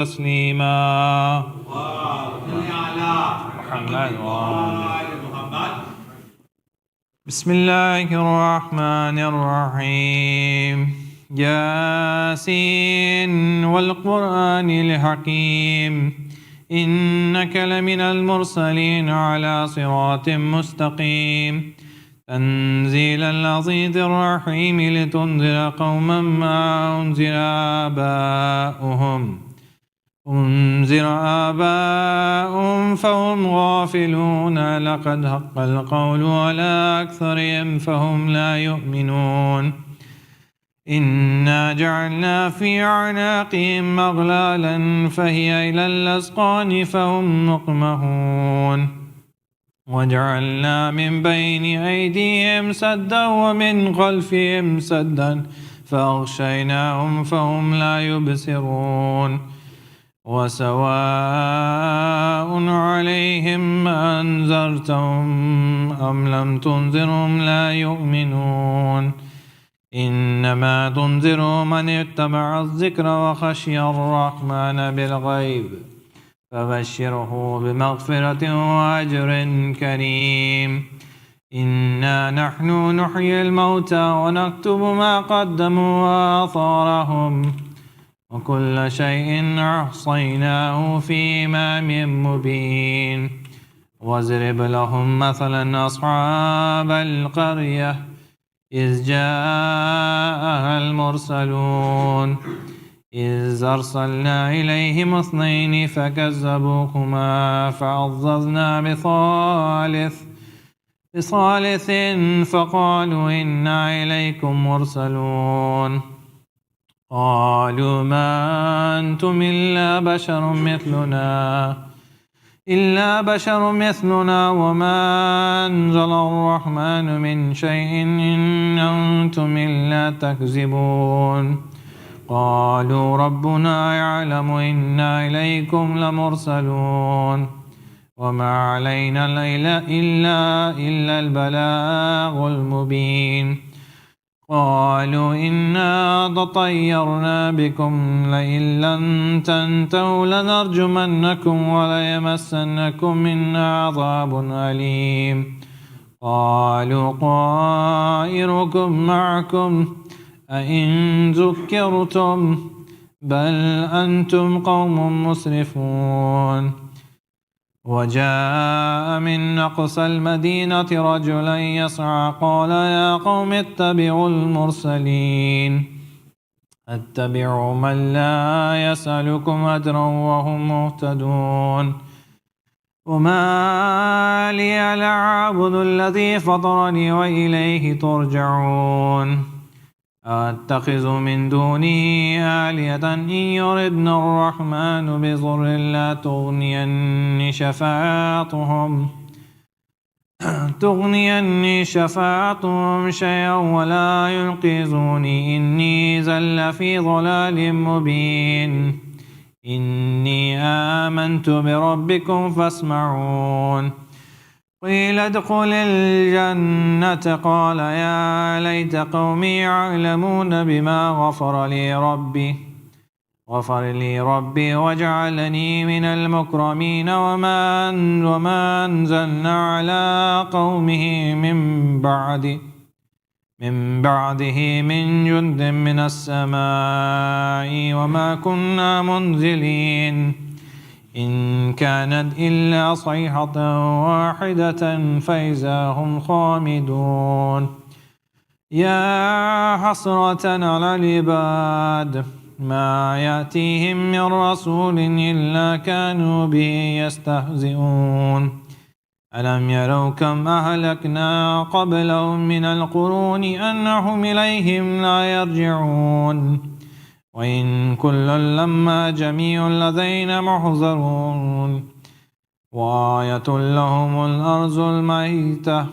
تسليما محمد بسم الله الرحمن الرحيم ياسين والقرآن الحكيم إنك لمن المرسلين على صراط مستقيم تنزيل العزيز الرحيم لتنذر قوما ما أنذر آباؤهم فهم غافلون لقد حق القول على أكثرهم فهم لا يؤمنون إنا جعلنا في أعناقهم أغلالا فهي إلى الأذقان فهم مقمحون وجعلنا من بين أيديهم سدا ومن خلفهم سدا فأغشيناهم فهم لا يبصرون وسواء عليهم أنذرتهم أم لم تنذرهم لا يؤمنون إنما تنذر من اتبع الذكر وخشي الرحمن بالغيب فبشره بمغفرة وأجر كريم إنا نحن نحيي الموتى ونكتب ما قدموا وآثارهم وكل شيء أحصيناه في إمام مبين واضرب لهم مثلا أصحاب القرية إذ جاءها المرسلون إذ أرسلنا إليهم اثنين فكذبوهما فعززنا بثالث فقالوا إنا إليكم مرسلون قالوا ما أنتم إلا بشر مثلنا وما أنزل الرحمن من شيء إن أنتم إلا تكذبون قالوا ربنا يعلم إنا إليكم لمرسلون وما علينا إلا البلاغ المبين قالوا إنا تطيرنا بكم لئن لم تنتهوا لنرجمنكم وليمسنكم منا عذاب أليم قالوا طائركم معكم أئن ذكرتم بل أنتم قوم مسرفون وجاء من أقصى المدينة رجلا يسعى قال يا قوم اتبعوا المرسلين اتبعوا من لا يسألكم أجرا وهم مهتدون وما لي لا أعبد الذي فطرني وإليه ترجعون أتخذ من دونه آلهة إن يردنا الرحمن بضر لا تغنيني شفاعتهم شيئا ولا ينقذوني إني إذا لفي ضلال مبين إني آمنت بربكم فاسمعون قيل ادخل الجنة قال يا ليت قومي يعلمون بما غفر لي ربي وجعلني من المكرمين وما أنزلنا على قومه من بعده من جند من السماء وما كنا منزلين إن كانت إلا صيحة واحدة فإذا هم خامدون يا حسرة على العباد ما يأتيهم من رسول إلا كانوا به يستهزئون ألم يروا كم أهلكنا قبلهم من القرون أنهم إليهم لا يرجعون وإن كل لما جميع لدينا محضرون وآية لهم الأرض الميتة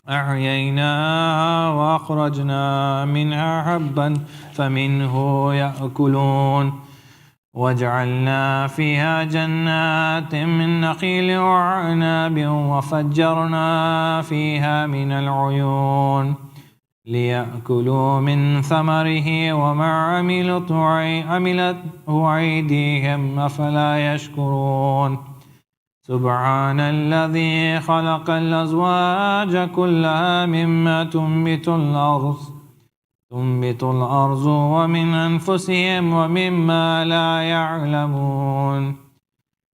أحييناها وأخرجنا منها حبا فمنه يأكلون وجعلنا فيها جنات من نخيل وعناب وفجرنا فيها من العيون ليأكلوا من ثمره وما عملته أيديهم أفلا يشكرون سبحان الذي خلق الأزواج كلها مما تنبت الأرض ومن أنفسهم ومما لا يعلمون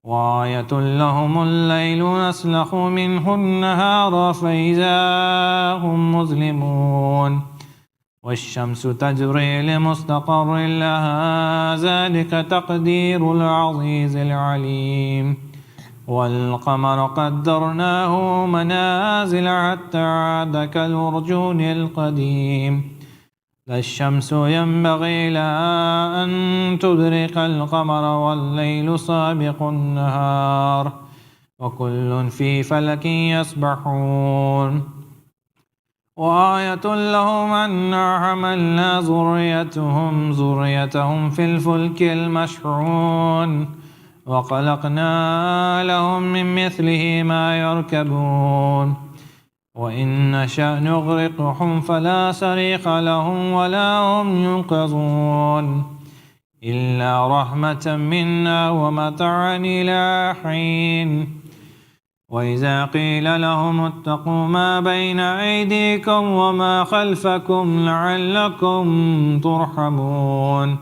وآية لهم الليل نسلخ منه النهار فإذا هم مظلمون والشمس تجري لمستقر لها ذلك تقدير العزيز العليم والقمر قدرناه منازل حتى عاد كالأرجون القديم لا الشمس ينبغي لها أن تدرك القمر والليل سابق النهار وكل في فلك يسبحون وآية لهم أنا حملنا ذريتهم في الفلك المشحون وخلقنا لهم من مثله ما يركبون وإن نشأ نغرقهم فلا صريخ لهم ولا هم ينقذون إلا رحمة منا ومتاعا إلى حين وإذا قيل لهم اتقوا ما بين أيديكم وما خلفكم لعلكم ترحمون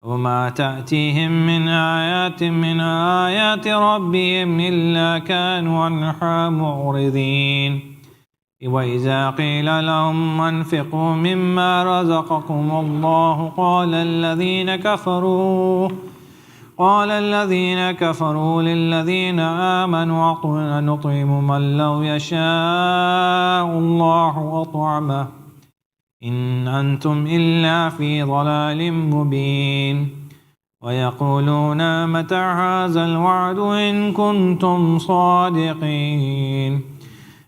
وما تأتيهم من آيات ربهم إلا كانوا عنها معرضين وإذا قيل لهم أنفقوا مما رزقكم الله قال الذين كفروا للذين آمنوا نطعم من لو يشاء الله أطعمه إن أنتم إلا في ضلال مبين ويقولون متى هذا الوعد إن كنتم صادقين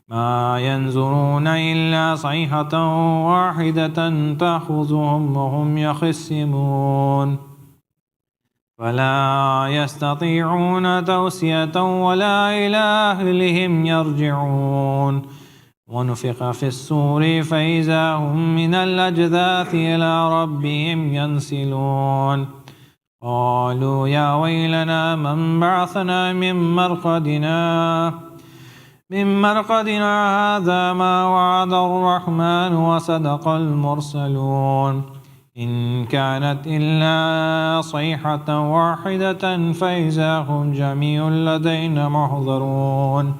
ما ينظرون إلا صيحة واحدة تأخذهم وهم يخصمون فلا يستطيعون توصية ولا إلى أهلهم يرجعون ونفخ في الصور فإذا هم من الأجداث إلى ربهم ينسلون قالوا يا ويلنا من بعثنا من مرقدنا هذا ما وعد الرحمن وصدق المرسلون إن كانت إلا صيحة واحدة فإذا هم جميع لدينا محضرون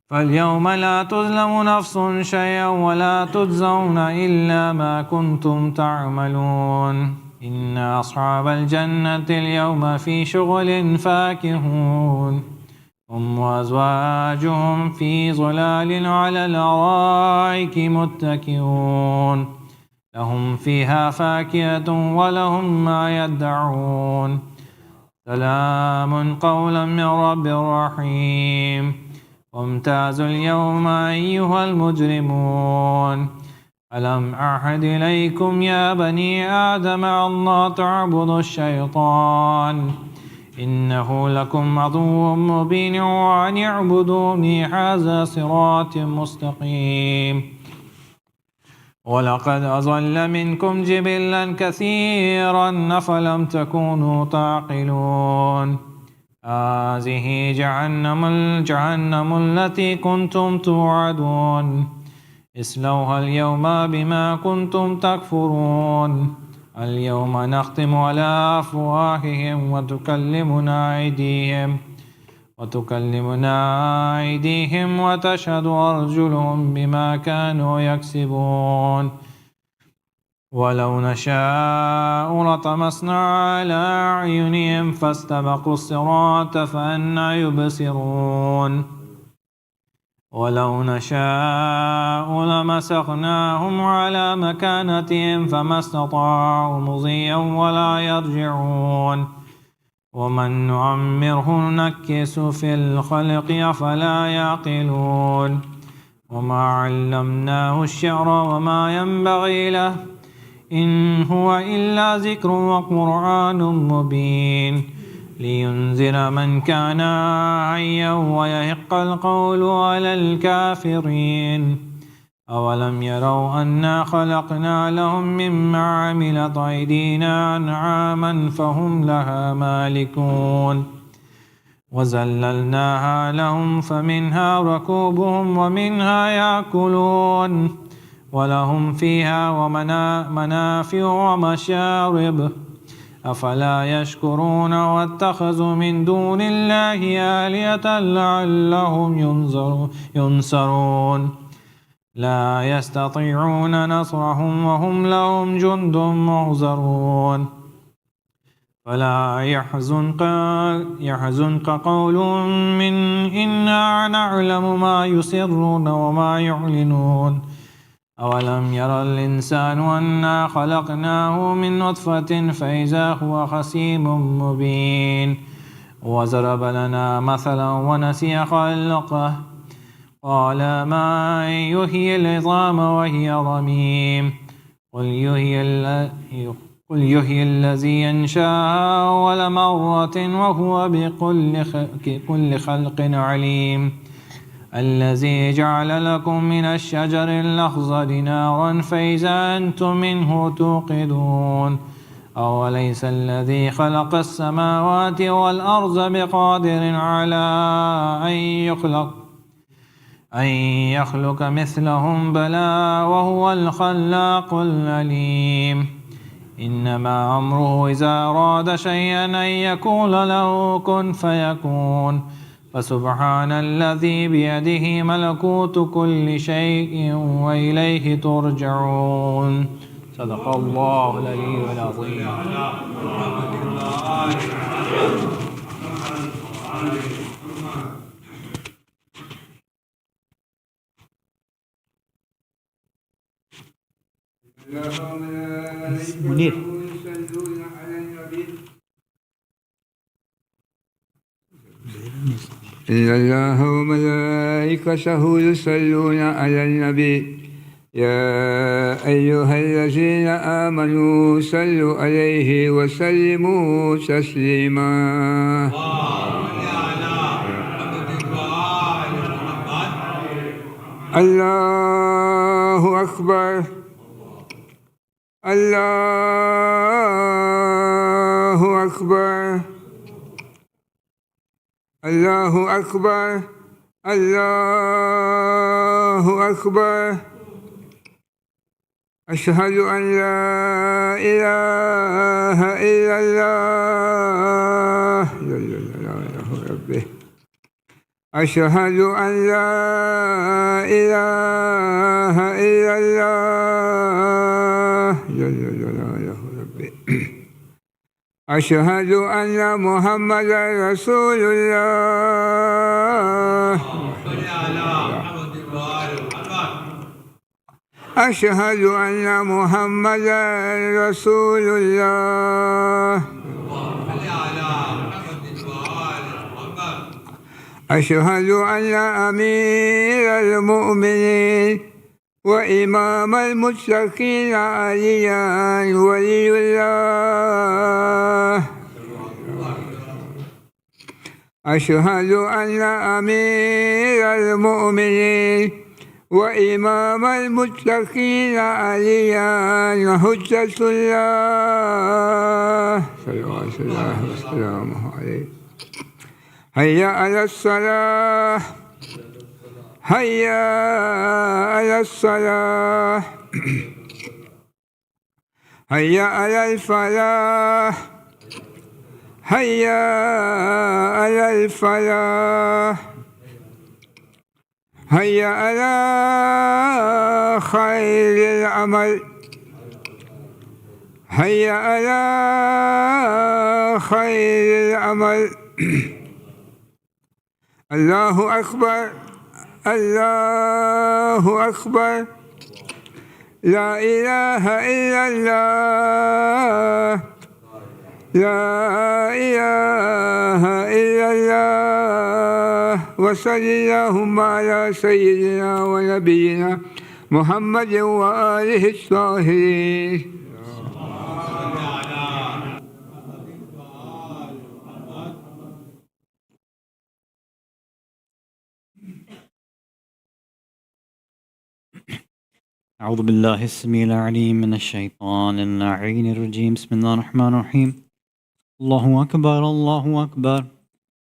فاليوم لا تظلم نفس شيئا ولا تجزون إلا ما كنتم تعملون إن أصحاب الجنة اليوم في شغل فاكهون هم وأزواجهم في ظلال على الأرائك متكئون لهم فيها فاكهة ولهم ما يدعون سلام قولا من رب رحيم وامتازوا اليوم أيها المجرمون ألم أعهد إليكم يا بني آدم ألا تعبدوا الشيطان إنه لكم عدو مبين وأن اعبدوني هذا صراط مستقيم ولقد أضل منكم جبلا كثيرا أفلم تكونوا تعقلون هذه جهنم التي كنتم توعدون اصلوها اليوم بما كنتم تكفرون اليوم نختم على أفواههم وتكلمنا أيديهم وتشهد أرجلهم بما كانوا يكسبون ولو نشاء لطمسنا على أعينهم فاستبقوا الصراط فأنى يبصرون ولو نشاء لمسخناهم على مكانتهم فما استطاعوا مضيا ولا يرجعون ومن نعمره نكس في الخلق أفلا يعقلون وما علمناه الشعر وما ينبغي له إن هو إلا ذكر وقرآن مبين لينذر من كان حيا ويحق القول على الكافرين أولم يروا أنا خلقنا لهم مما عملت أيدينا أنعاما فهم لها مالكون وذللناها لهم فمنها ركوبهم ومنها يأكلون ولهم فيها منافع ومشارب أفلا يشكرون واتخذوا من دون الله آلهة لعلهم ينصرون لا يستطيعون نصرهم وهم لهم جند محضرون فلا يحزنك قولهم من إنا نعلم ما يسرون وما يعلنون أولم ير الإنسان أنا خلقناه من نطفة فإذا هو خصيم مبين وضرب لنا مثلا ونسي خلقه قال ما يحيي العظام وهي رميم قل يحيي الذي ينشأها أول مرة وهو بكل خلق عليم الذي جعل لكم من الشجر الأخضر نارا فإذا أنتم منه توقدون أوليس الذي خلق السماوات والأرض بقادر على أن يخلق مثلهم بلى وهو الخلاق العليم إنما أمره إذا أراد شيئا أن يقول له كن فيكون فسبحان الذي بيده ملكوت كل شيء وإليه ترجعون صدق الله العلي العظيم. منير إن الله وملائكته يصلون على النبي يا أيها الذين آمنوا صلوا عليه وسلموا تسليما الله أكبر الله أكبر الله أكبر الله أكبر أشهد أن لا إله إلا الله ربي أشهد أن لا إله إلا الله ربي أشهد أن محمدا رسول الله أشهد أن محمدا رسول الله أشهد أن أمير المؤمنين وإمام المتقين عليا ولي الله أشهد أن أمير المؤمنين وإمام المتقين عليا حجة الله صلوات الله وسلامه عليه هيا على الصلاة هيا على الصلاة هيا على الفلاح هيا على الفلاح هيا على خير العمل هيا على خير العمل الله أكبر الله أكبر لا إله إلا الله لا إله إلا الله وصل اللهم على سيدنا ونبينا محمد وآله الطاهرين. أعوذ بالله السميع العليم من الشيطان اللعين الرجيم. بسم الله الرحمن الرحيم. الله أكبر الله أكبر.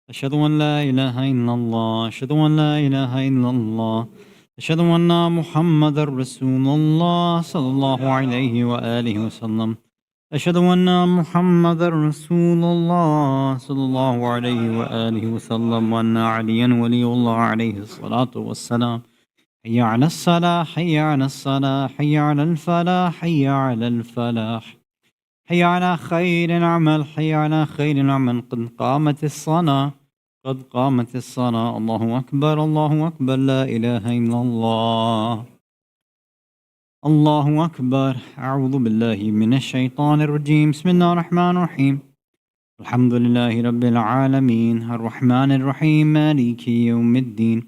أشهد أن لا إله إلا الله. أشهد أن لا إله إلا الله. أشهد أن محمد رسول الله صلى الله عليه وآله وسلم. أشهد أن محمد رسول الله صلى الله عليه وآله وسلم وأن عليا ولي الله عليه الصلاة والسلام. حي على الصلاة حي على الصلاة حي على الفلاح حي على الفلاح حي على خير العمل حي على خير العمل. قد قامت الصلاة قد قامت الصلاة. الله أكبر الله أكبر. لا إله إلا الله. الله أكبر. أعوذ بالله من الشيطان الرجيم. بسم الله الرحمن الرحيم. الحمد لله رب العالمين الرحمن الرحيم مالك يوم الدين.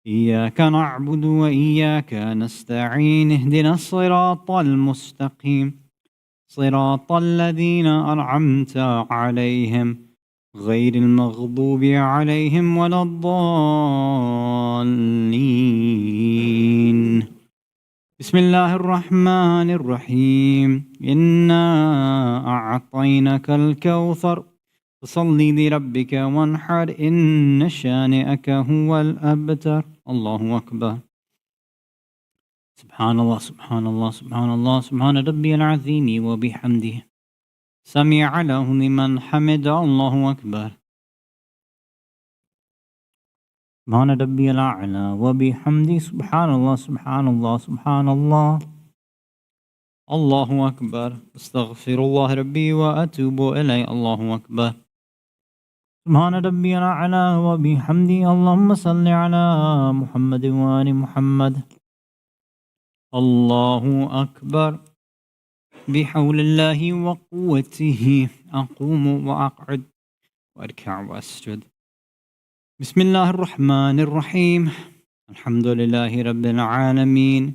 إياك نعبد وإياك نستعين. اهدنا الصراط المستقيم صراط الذين أنعمت عليهم غير المغضوب عليهم ولا الضالين. بسم الله الرحمن الرحيم. إنا أعطيناك الكوثر فصل لربك وانحر إن شانئك هو الأبتر. الله أكبر. سبحان الله سبحان الله سبحان الله سبحان ربي العظيم وبحمده سمع له لمن حمد. الله أكبر. سبحان ربي الأعلى وبحمده سبحان الله سبحان الله سبحان الله. الله أكبر. استغفر الله ربي وأتوب إليه. الله أكبر. سبحان ربي الأعلى وبحمده. اللهم صل على محمد وآل محمد. الله أكبر. بحول الله وقوته أقوم وأقعد وأركع وأسجد. بسم الله الرحمن الرحيم. الحمد لله رب العالمين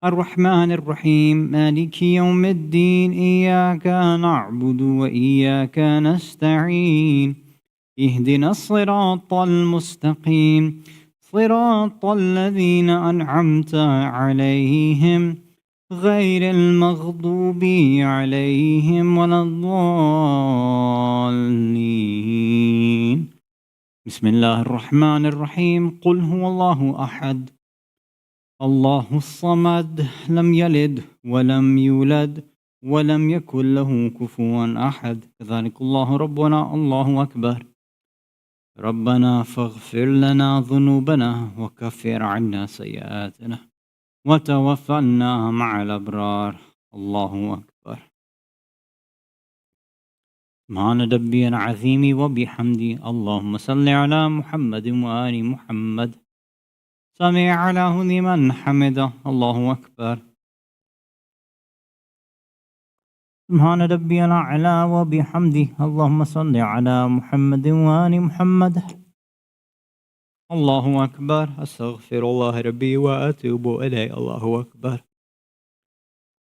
الرحمن الرحيم مالك يوم الدين. إياك نعبد وإياك نستعين. اهدنا الصراط المستقيم صراط الذين أنعمت عليهم غير المغضوب عليهم ولا الضالين. بسم الله الرحمن الرحيم. قل هو الله أحد الله الصمد لم يلد ولم يولد ولم يكن له كفوا أحد. كذلك الله ربنا. الله أكبر. ربنا فاغفر لنا ذنوبنا وكفر عنا سيئاتنا وتوفنا مع الأبرار. الله أكبر. سبحان ربي العظيم وبحمده. اللهم صل على محمد وآل محمد. سمع له لمن حمده. الله أكبر. سبحان ربي الأعلى وبحمده. اللهم صل على محمد وآل محمد. الله أكبر. أستغفر الله ربي وأتوب إليه. الله أكبر.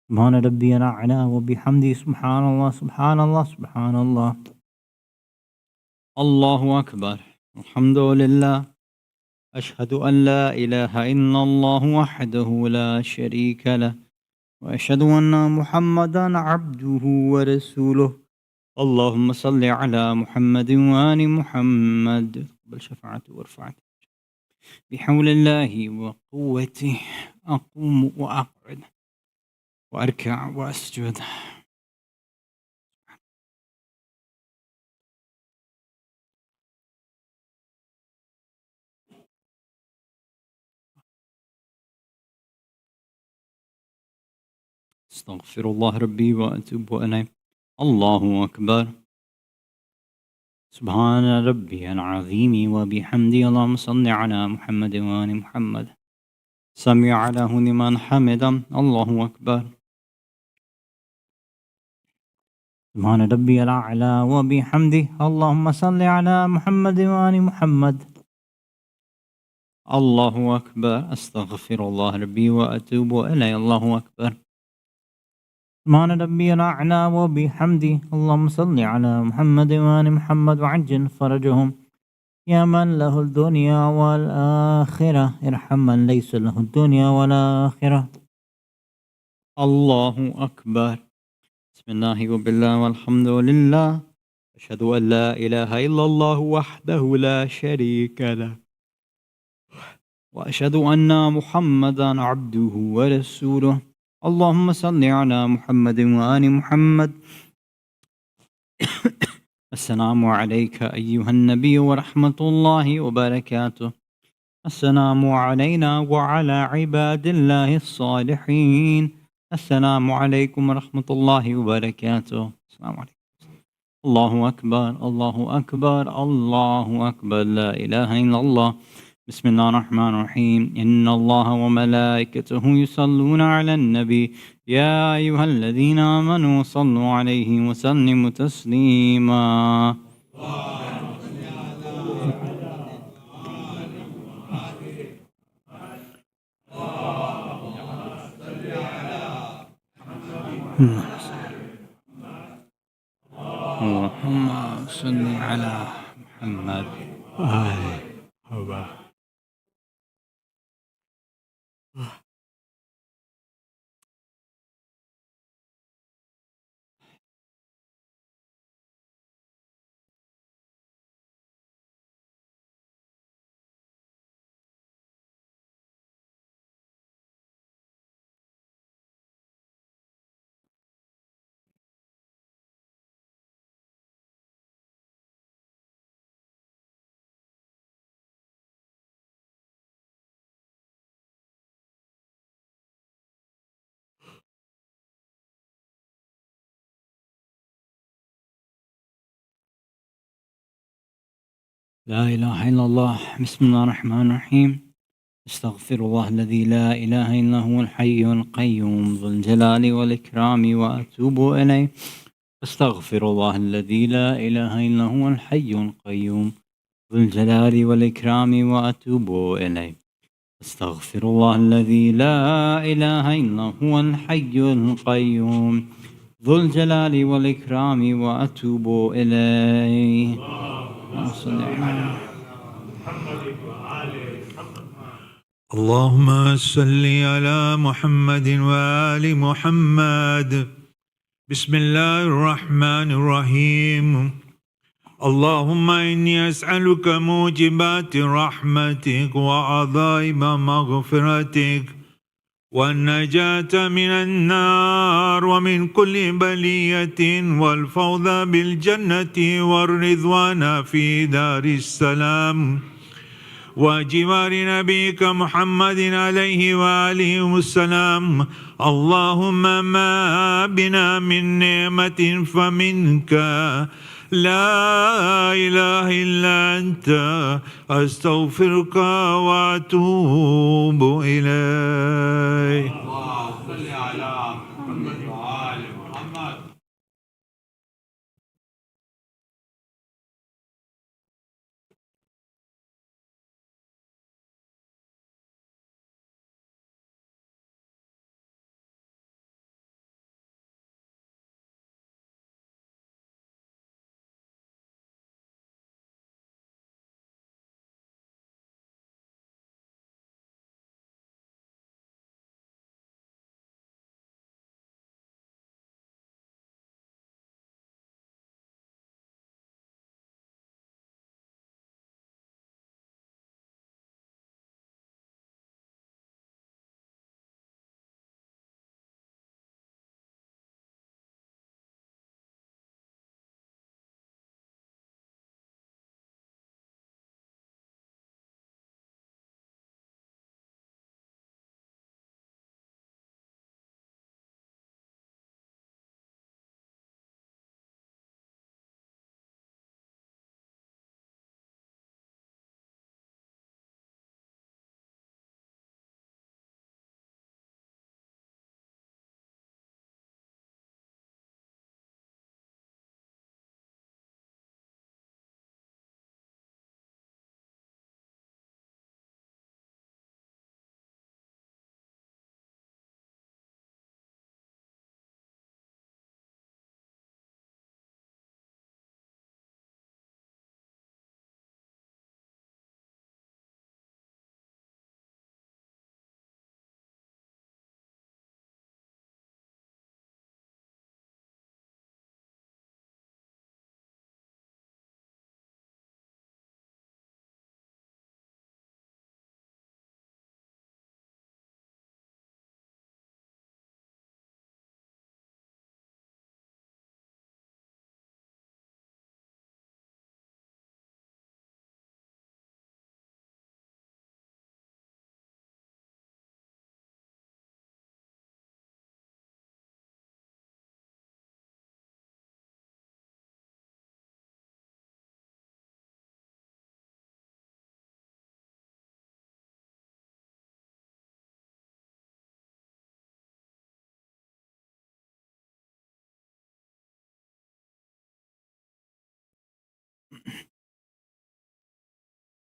سبحان ربي الأعلى وبحمده. سبحان الله سبحان الله سبحان الله. الله أكبر. الحمد لله. أشهد أن لا إله إلا الله وحده لا شريك له وأشهد أن محمدا عبده ورسوله. اللهم صل على محمد وآل محمد. قبل شفاعته ورفعته. بحول الله وقوته أقوم وأقعد وأركع وأسجد. استغفر الله ربي وأتوب إليه. الله أكبر. سبحان ربي العظيم وبحمده. اللهم صل على محمد وآل محمد. سمع له لمن حمده. الله أكبر. سبحان ربي الأعلى وبحمده. اللهم صل على محمد وآل محمد. الله أكبر. أستغفر الله ربي وأتوب إليه. الله أكبر. سبحان ربي الأعلى وبحمده. اللهم صل على محمد وآل محمد وعجل فرجهم. يا من له الدنيا والآخرة ارحم من ليس له الدنيا والآخرة. الله أكبر. بسم الله وبالله والحمد لله. أشهد أن لا إله إلا الله وحده لا شريك له، وأشهد أن محمدا عبده ورسوله. اللهم صل على محمد وآل محمد. السلام عليك أيها النبي ورحمة الله وبركاته. السلام علينا وعلى عباد الله الصالحين. السلام عليكم ورحمة الله وبركاته. السلام عليكم. الله أكبر الله أكبر الله أكبر، لا إله إلا الله. بسم الله الرحمن الرحيم. إن الله وملائكته يصلون على النبي يا أيها الذين آمنوا صلوا عليه وسلموا تسليما. اللهم صل على محمد. لا إله إلا الله. بسم الله الرحمن الرحيم. استغفر الله الذي لا إله إلا هو الحي القيوم ذو الجلال والإكرام وأتوب إليه. استغفر الله الذي لا إله إلا هو الحي القيوم ذو الجلال والإكرام وأتوب إليه. استغفر الله الذي لا إله إلا هو الحي القيوم ذو الجلال والإكرام وأتوب إليه. اللهم صل على محمد وآل محمد. بسم الله الرحمن الرحيم. اللهم إني أسألك موجبات رحمتك وعظائم مغفرتك والنجاة من النار ومن كل بلية والفوز بالجنة والرضوان في دار السلام وجوار نبيك محمد عليه وآله السلام. اللهم ما بنا من نعمة فمنك، لا إله إلا أنت، أستغفرك وأتوب إليك. اللهم صل على محمد وآل محمد.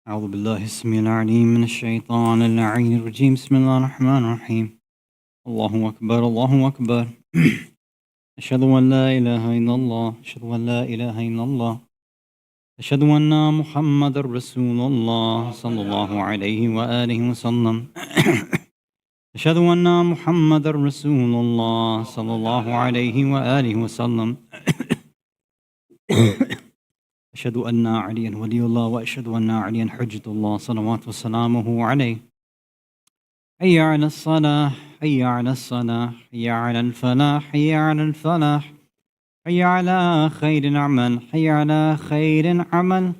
أعوذ بالله السميع العليم من الشيطان اللعين الرجيم. بسم الله الرحمن الرحيم. الله أكبر الله أكبر. أشهد أن لا إله إلا الله أشهد أن لا إله إلا الله أشهد أن محمد رسول الله صلى الله عليه وآله وسلم. أشهد أن محمد رسول الله صلى الله عليه وآله وسلم. أشهد أن عليا ولي الله وأشهد أن عليا حجة الله صلوات وسلامه عليه. حي على الصلاة حي على الصلاة حي على الفلاح حي على الفلاح حي على خير العمل حي على خير عمل.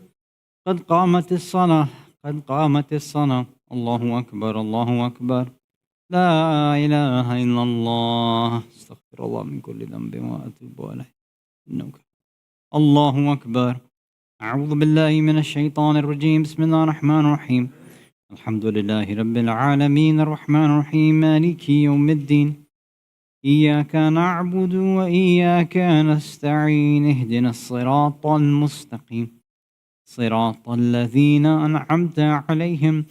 قد قامت الصلاة قد قامت الصلاة. الله أكبر الله أكبر. لا إله إلا الله. استغفر الله من كل ذنب وأتوب إليه إنه الله أكبر. أعوذ بالله من الشيطان الرجيم. بسم الله الرحمن الرحيم. الحمد لله رب العالمين الرحمن الرحيم مالك يوم الدين. إياك نعبد وإياك نستعين. اهدنا الصراط المستقيم صراط الذين أنعمت عليهم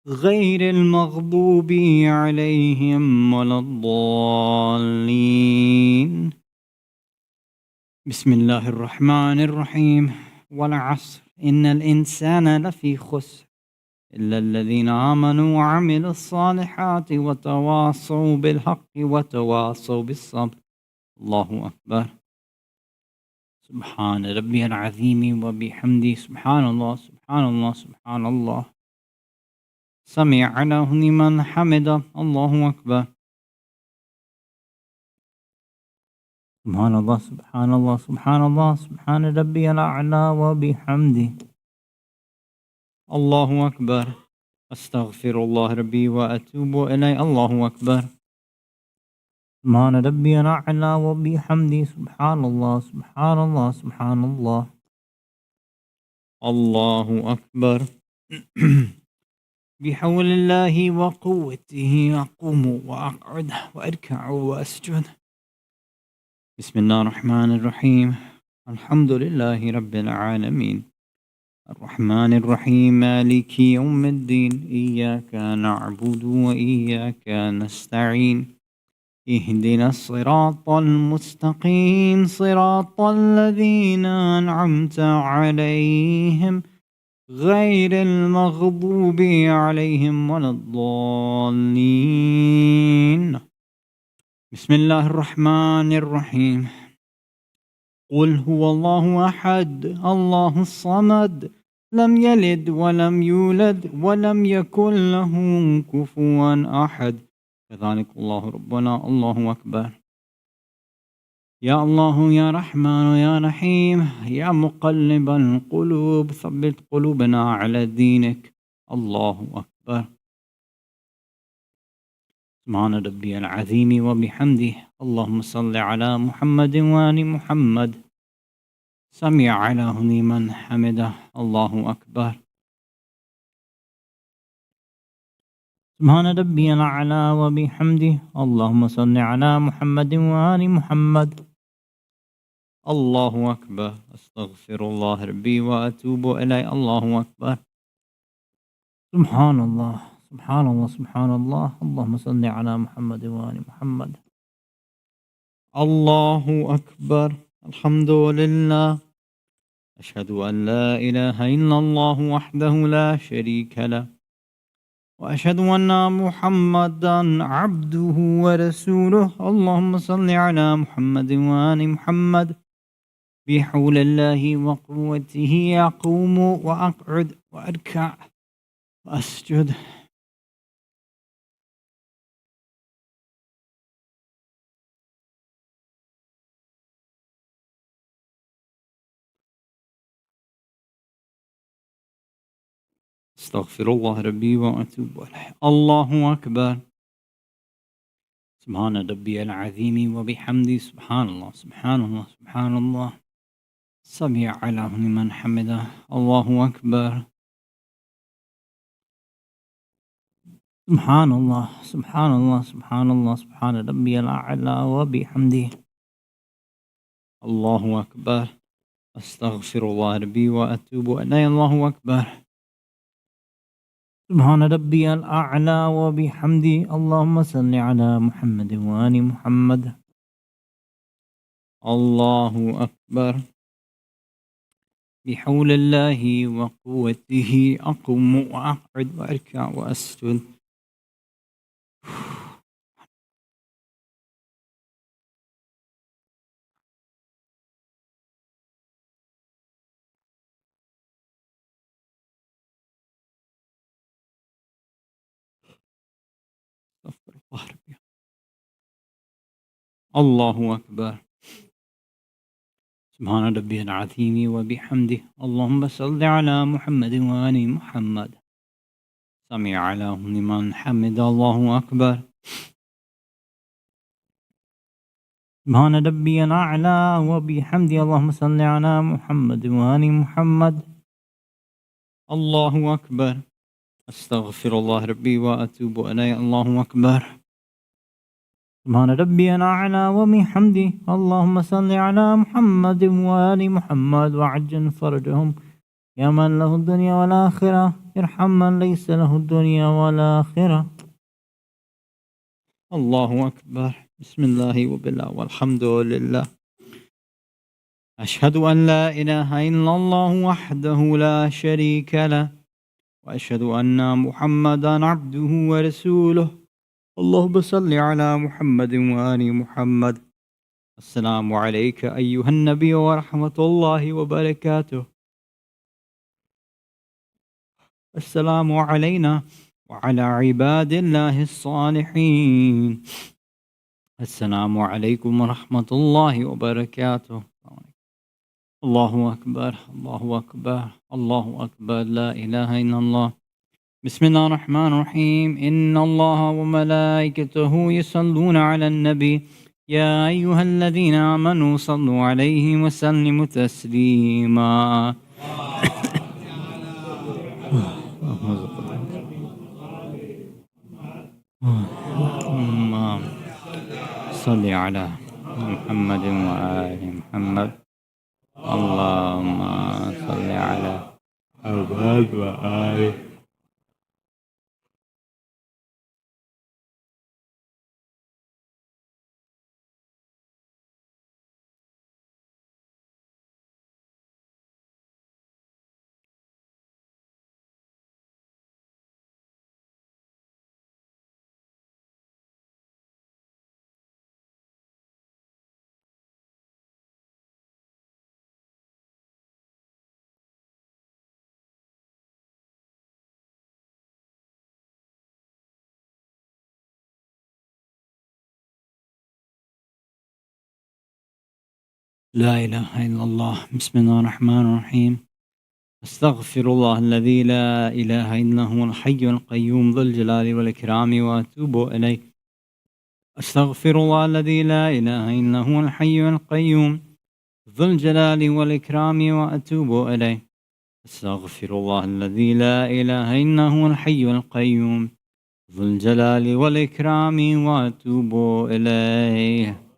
غير المغضوب عليهم ولا الضالين. بسم الله الرحمن الرحيم. والعصر إن الإنسان لفي خسر إلا الذين آمنوا وعملوا الصالحات وتواصوا بالحق وتواصوا بالصبر. الله أكبر. سبحان ربي العظيم وبحمده. سبحان الله سبحان الله سبحان الله. سمع له لمن حمده. الله أكبر. سبحان الله سبحان الله سبحان الله سبحان ربي الأعلى وبحمده. الله أكبر. أستغفر الله ربي وأتوب إليه. الله أكبر. سبحان ربي الأعلى وبحمده. سبحان الله سبحان الله سبحان الله. الله أكبر. بحول الله وقوته أقوم وأقعد وأركع وأسجد. بسم الله الرحمن الرحيم. الحمد لله رب العالمين الرحمن الرحيم مالك يوم الدين. إياك نعبد وإياك نستعين. اهدنا الصراط المستقيم صراط الذين أنعمت عليهم غير المغضوب عليهم ولا الضالين. بسم الله الرحمن الرحيم. قل هو الله أحد الله الصمد لم يلد ولم يولد ولم يكن له كفوا أحد. كذلك الله ربنا. الله أكبر. يا الله يا رحمن يا رحيم يا مقلب القلوب ثبت قلوبنا على دينك. الله أكبر. سبحان ربي العظيم وبحمده. اللهم صل على محمد وآل محمد. سمع له لمن حمده. الله أكبر. سبحان ربي الأعلى وبحمده. اللهم صل على محمد وآل محمد. الله أكبر. أستغفر الله ربي وأتوب إليه. الله أكبر. سبحان الله سبحان الله سبحان الله. اللهم صل على محمد وآل محمد. الله أكبر. الحمد لله. أشهد أن لا إله إلا الله وحده لا شريك له وأشهد أن محمدا عبده ورسوله. اللهم صل على محمد وآل محمد. بحول الله وقوته أقوم وأقعد وأركع وأسجد. استغفر الله ربي وأتوب إليه. الله أكبر. سبحان ربي العظيم وبحمده. سبحان الله سبحان الله سبحان الله. سمع له لمن حمده. الله أكبر. سبحان الله سبحان الله سبحان الله سبحان ربي الأعلى وبحمده. الله أكبر. أستغفر الله ربي وأتوب إليه. الله أكبر. سبحان ربي الأعلى وبحمده اللهم صل على محمد وآل محمد. الله أكبر. بحول الله وقوته أقوم وأقعد وأركع وأسجد. استغفر الله ربي. الله أكبر. سبحان ربي العظيم وبحمده اللهم صل على محمد وآل محمد. سمع الله لمن حمد. الله أكبر. سبحان ربي الأعلى وبحمده اللهم صل على محمد وآل محمد. الله أكبر. أستغفر الله ربي وأتوب إليه. الله أكبر. سبحان ربي الأعلى وبحمده اللهم صل على محمد وآل محمد وعجل فرجهم يا من له الدنيا والآخرة ارحم من ليس له الدنيا والآخرة. الله أكبر. بسم الله وبالله والحمد لله. أشهد أن لا إله إلا الله وحده لا شريك له وأشهد أن محمدا عبده ورسوله. اللهم صل على محمد وآل محمد. السلام عليك أيها النبي ورحمة الله وبركاته. السلام علينا وعلى عباد الله الصالحين. السلام عليكم ورحمة الله وبركاته. الله أكبر. الله أكبر. الله أكبر. لا إله إلا الله. بسم الله الرحمن الرحيم. إن الله وملائكته يصلون على النبي يا أيها الذين آمنوا صلوا عليه وسلموا تسليما. صل على محمد وآل محمد. اللهم صل على محمد وآل. لا إله إلا الله. بسم الله الرحمن الرحيم. أستغفر الله الذي لا إله إلا هو الحي القيوم ذو الجلال والإكرام وأتوب إليه. أستغفر الله الذي لا إله إلا هو الحي القيوم ذو الجلال والإكرام وأتوب إليه. أستغفر الله الذي لا إله إلا هو الحي القيوم ذو الجلال والإكرام وأتوب إليه.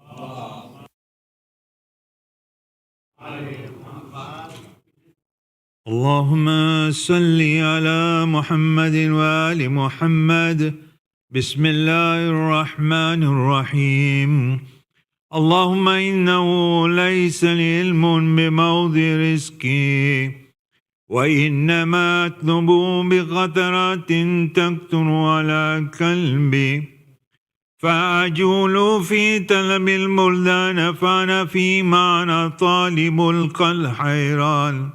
اللهم صل على محمد وآل محمد. بسم الله الرحمن الرحيم. اللهم إنه ليس لي علم بموضع رزقي وإنما أطلب بقطرات تقطر على قلبي فأجول في طلب البلدان فأنا في معنى طالب القلب حيران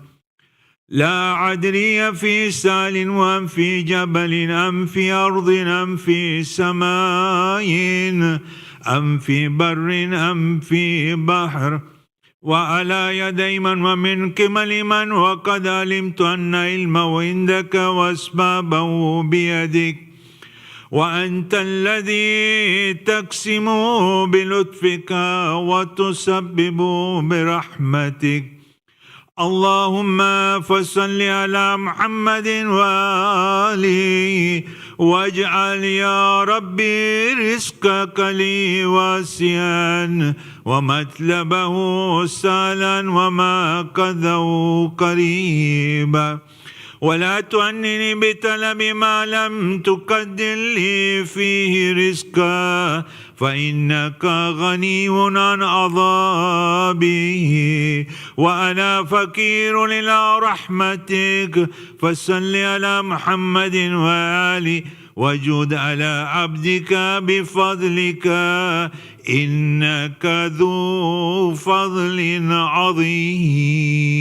لا أدري في سال أم في جبل أم في أرض أم في سماء أم في بر أم في بحر وعلى يدي من ومن قبل من وقد علمت أن علمه عندك وأسبابه بيدك وأنت الذي تقسم بلطفك وتسبب برحمتك. اللهم فصل على محمد وآله واجعل يا ربي رزقك لي واسعا ومطلبه سهلا وما قده قريبا ولا تؤنني بطلب ما لم تقدر لي فيه رزقا فإنك غني عن عذابه وأنا فقير إلى رحمتك فصل على محمد وآله وجد على عبدك بفضلك إنك ذو فضل عظيم.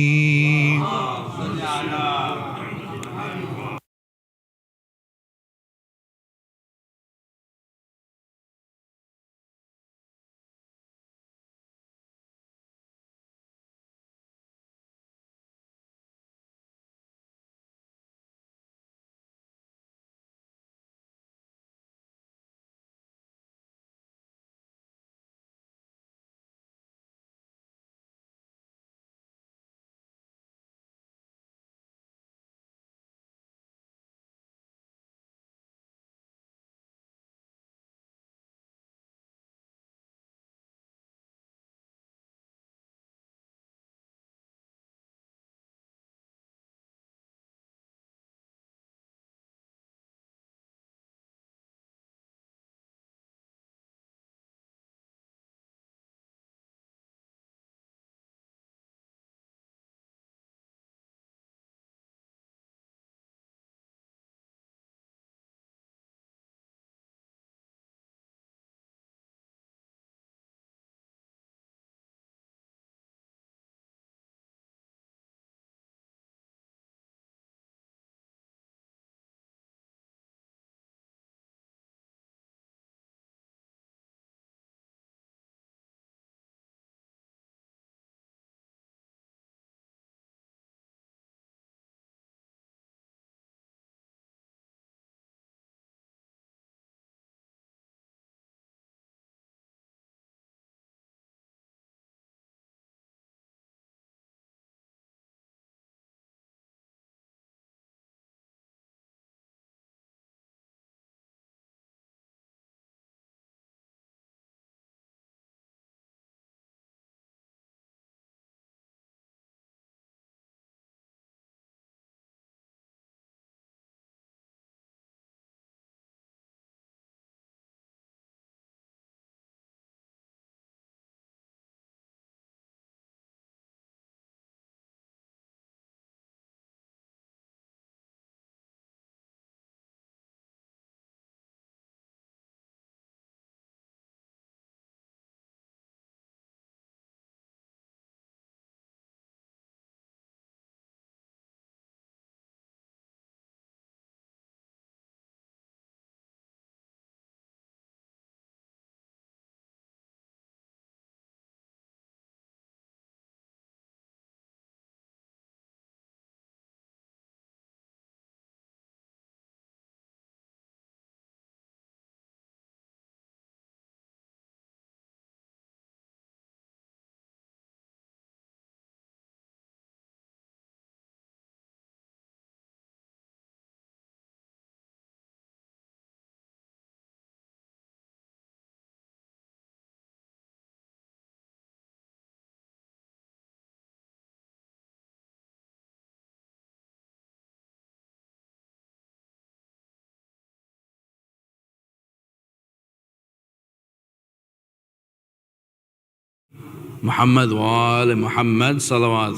محمد وآل محمد صلوات.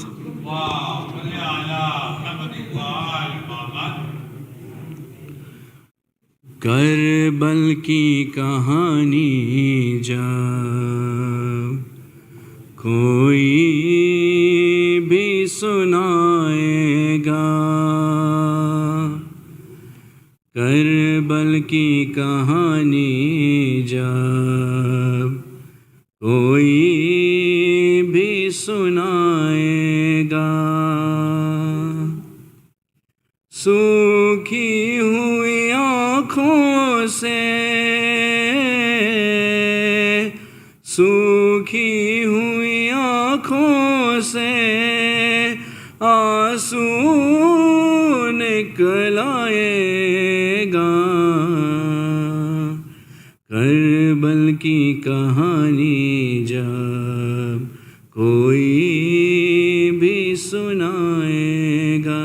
करबल की कहानी जब कोई भी सुनाएगा, करबल की कहानी जब कोई भी सुनाएगा, सूखी हुई आँखों से, सूखी हुई आँखों से आंसू निकल आएगा, करबल की कहानी जब कोई भी सुनाएगा।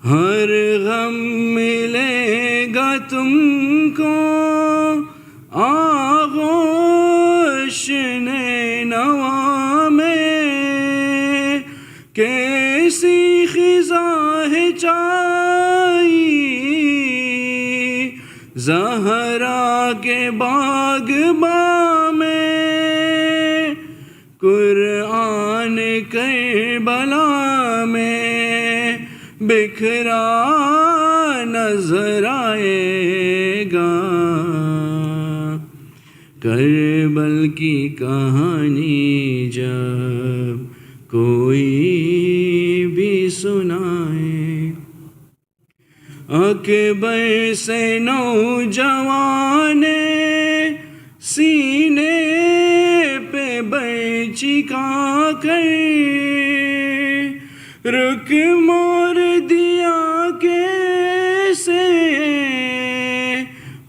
ہر غم ملے گا تم کو آغوش نوا میں، کیسی خزاں ہے چائی زہرا کے باغباں میں، قرآن کربلا میں بکھرا نظر آئے گا، کربل کی کہانی جب کوئی بھی سنائے، اکبر سے نوجوان سینے پہ برچی کا کر رک مور دیا کیسے،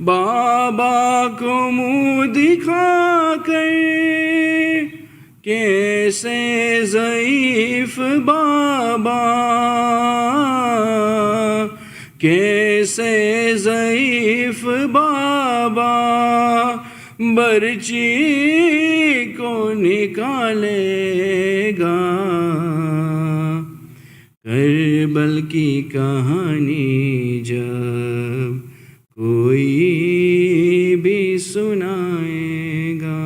بابا کو منہ دکھا کر، کیسے ضعیف بابا، کیسے ضعیف بابا برچی کو نکالے گا، کربل کی کہانی جب کوئی بھی سنائے گا،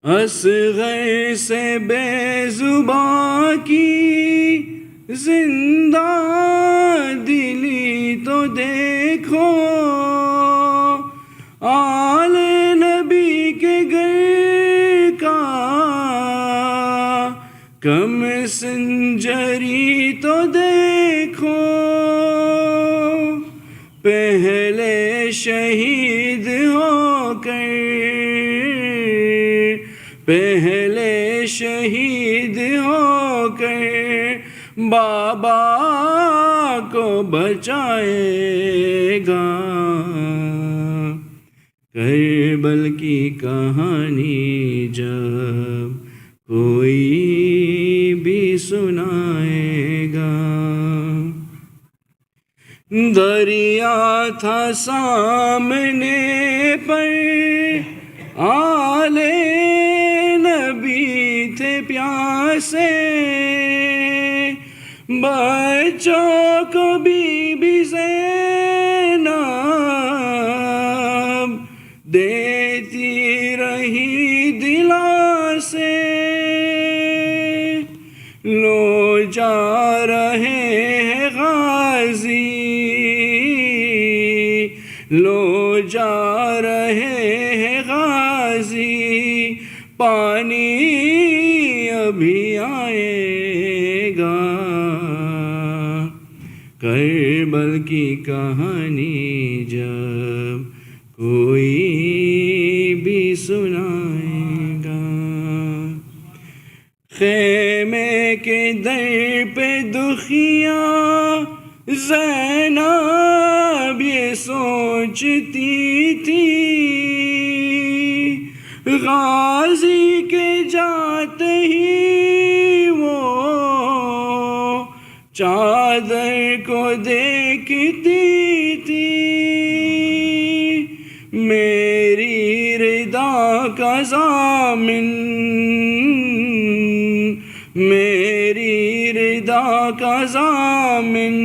اصغر سے بے زباں کی زندہ دلی تو دیکھو، آل نبی کے گھر کا کم سنجری تو دیکھو، پہلے شہید ہو کر، پہلے شہید ہو کر بابا کو بچائے گا، کربل کی کہانی جب کوئی بھی سنائے گا، دریا تھا سامنے پر آل نبی تھے پیاسے، بچوں کو بی بی زینب دیتی رہی دلاسے، لو جا رہے ہیں غازی، لو جا رہے ہیں غازی، پانی ابھی آئے گا، کربل کی کہانی جب کوئی بھی سنائے گا، خیمے کے در پہ دخیاں زینب یہ سوچتی تھی، غازی کے جاتے ہی وہ چادر کو دیکھتی تھی، میری رضا کا ضامن، میری رضا کا ضامن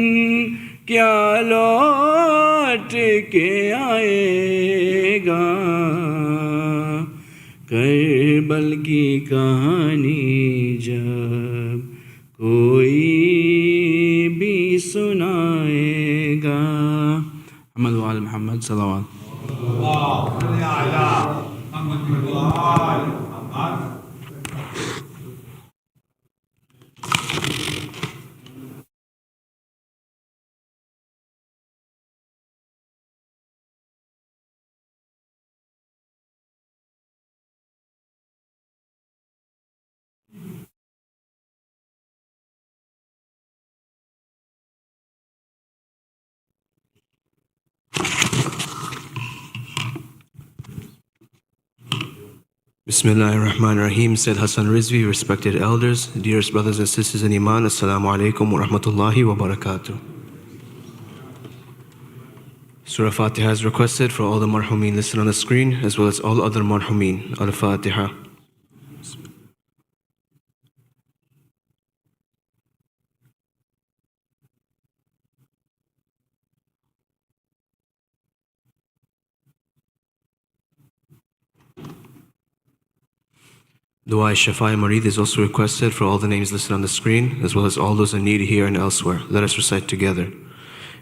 کیا لوٹ کے آئے گا، کربل کی کہانی جب کوئی بھی سنائے گا، محمد وآل محمد صلوات۔ Bismillahirrahmanirrahim, said Hasan Rizvi, respected elders, dearest brothers and sisters in Iman, Assalamu alaikum wa rahmatullahi wa barakatuh. Surah Fatiha is requested for all the marhumeen listed on the screen, as well as all other marhumeen. Al-Fatiha. Dua Shafai Marid is also requested for all the names listed on the screen, as well as all those in need here and elsewhere. Let us recite together.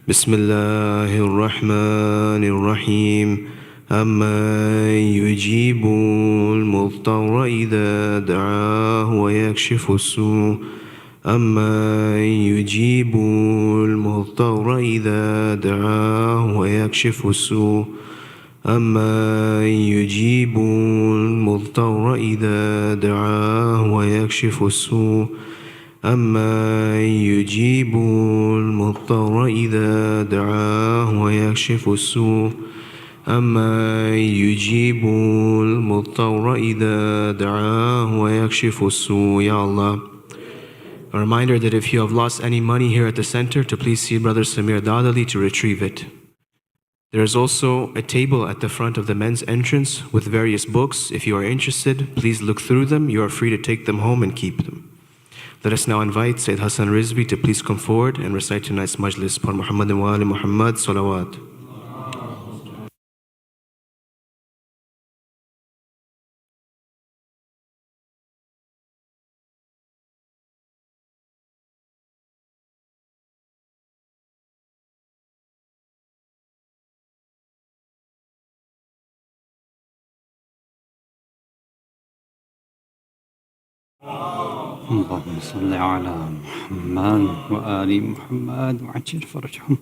Bismillahir Rahmanir Rahim. أَمَّن يُجِيبُ الْمُضْطَرَّ إِذَا دَعَاهُ وَيَكْشِفُ السُّوءَ أَمَّن يُجِيبُ الْمُضْطَرَّ إِذَا دَعَاهُ وَيَكْشِفُ السُّوءَ أَمَّن يُجِيبُ الْمُضْطَرَّ إِذَا دَعَاهُ وَيَكْشِفُ السُّوءَ أَمَّن يُجِيبُ الْمُضْطَرَّ إِذَا دَعَاهُ وَيَكْشِفُ السُّوءَ أَمَّن يُجِيبُ الْمُضْطَرَّ إِذَا دَعَاهُ وَيَكْشِفُ السُّوءَ. Ya Allah. A reminder that if you have lost any money here at the center, to please see Brother Samir Dadali to retrieve it. There is also a table at the front of the men's entrance with various books. If you are interested, please look through them. You are free to take them home and keep them. Let us now invite Sayyid Hasan Rizvi to please come forward and recite tonight's Majlis. Par Muhammad wa Ali Muhammad, Salawat. اللهم صل على محمد وآل محمد وعجل فرجهم.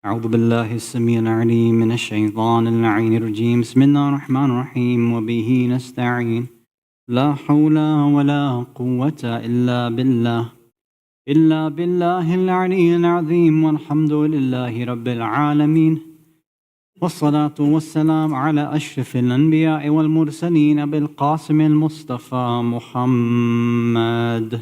أعوذ بالله السميع العليم من الشيطان اللعين الرجيم. بسم الله الرحمن الرحيم وبه نستعين. لا حول ولا قوة إلا بالله العلي العظيم والحمد لله رب العالمين والصلاة والسلام على أشرف الأنبياء والمرسلين أبي القاسم المصطفى محمد.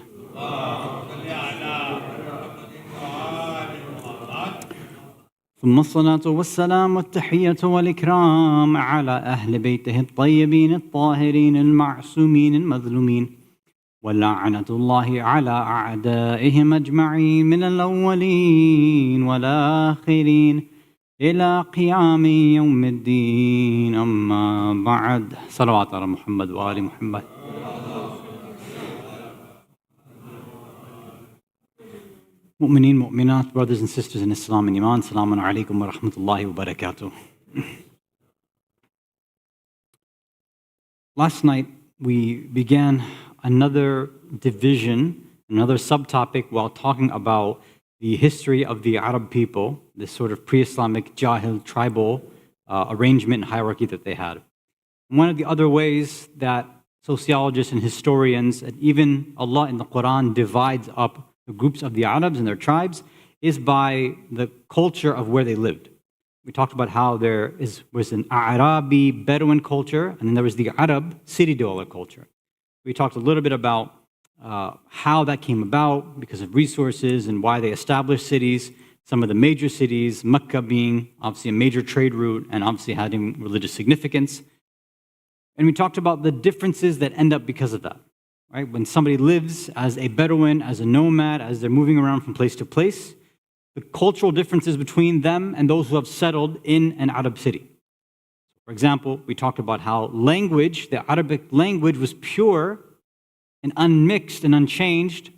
ثم الصلاة والسلام والتحية والإكرام على أهل بيته الطيبين الطاهرين المعصومين المظلومين، ولعنة الله على أعدائهم أجمعين من الأولين والآخرين إلى قيام يوم الدين. أما بعد. صلوات على محمد وآل محمد. Mu'mineen, mu'minat, brothers and sisters in Islam and Iman, Assalamu alaikum wa rahmatullahi wa barakatuh. Last night we began another division, another subtopic while talking about the history of the Arab people, this sort of pre-Islamic Jahil tribal arrangement and hierarchy that they had. One of the other ways that sociologists and historians, and even Allah in the Quran, divides up the groups of the Arabs and their tribes is by the culture of where they lived. We talked about how there was an Arabi Bedouin culture, and then there was the Arab city dweller culture. We talked a little bit about how that came about because of resources and why they established cities. Some of the major cities, Mecca being obviously a major trade route and obviously having religious significance. And we talked about the differences that end up because of that. Right? When somebody lives as a Bedouin, as a nomad, as they're moving around from place to place, the cultural differences between them and those who have settled in an Arab city. For example, we talked about how language, the Arabic language, was pure and unmixed and unchanged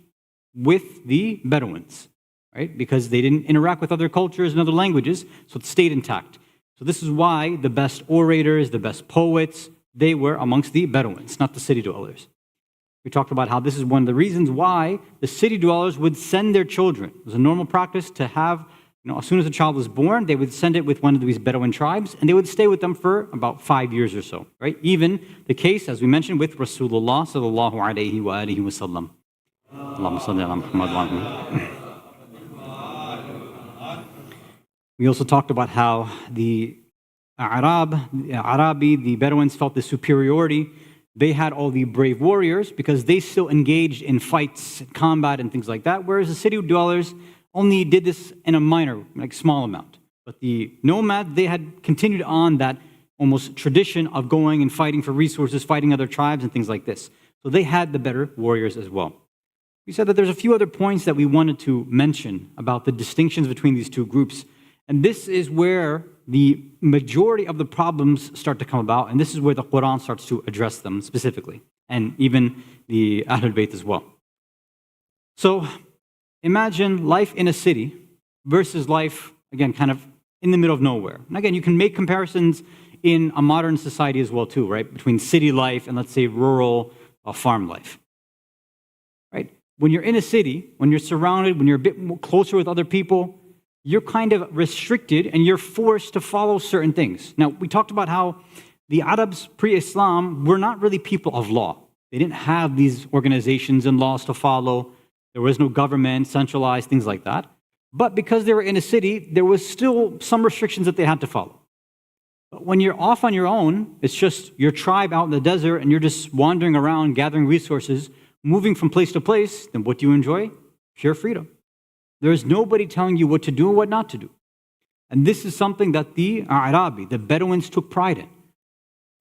with the Bedouins, right? Because they didn't interact with other cultures and other languages, so it stayed intact. So this is why the best orators, the best poets, they were amongst the Bedouins, not the city dwellers. We talked about how this is one of the reasons why the city dwellers would send their children. It was a normal practice to have, as soon as a child was born, they would send it with one of these Bedouin tribes, and they would stay with them for about 5 years or so, right? Even the case, as we mentioned, with Rasulullah sallallahu alayhi wa alihi wa sallam. Allahumma salli ala Muhammad wa ala. We also talked about how the Arabi, the Bedouins felt the superiority. They had all the brave warriors because they still engaged in fights, combat, and things like that, whereas the city dwellers only did this in a minor, like small amount. But the nomads, they had continued on that almost tradition of going and fighting for resources, fighting other tribes and things like this. So they had the better warriors as well. We said that there's a few other points that we wanted to mention about the distinctions between these two groups. And this is where the majority of the problems start to come about, and this is where the Quran starts to address them specifically, and even the Ahlul Bayt as well. So imagine life in a city versus life, again, kind of in the middle of nowhere. And again, you can make comparisons in a modern society as well too, right? Between city life and, let's say, rural farm life, right? When you're in a city, when you're surrounded, when you're a bit more closer with other people, you're kind of restricted and you're forced to follow certain things. Now, we talked about how the Arabs pre-Islam were not really people of law. They didn't have these organizations and laws to follow. There was no government, centralized, things like that. But because they were in a city, there was still some restrictions that they had to follow. But when you're off on your own, it's just your tribe out in the desert and you're just wandering around, gathering resources, moving from place to place, then what do you enjoy? Pure freedom. There's nobody telling you what to do and what not to do. And this is something that the Arabi, the Bedouins, took pride in.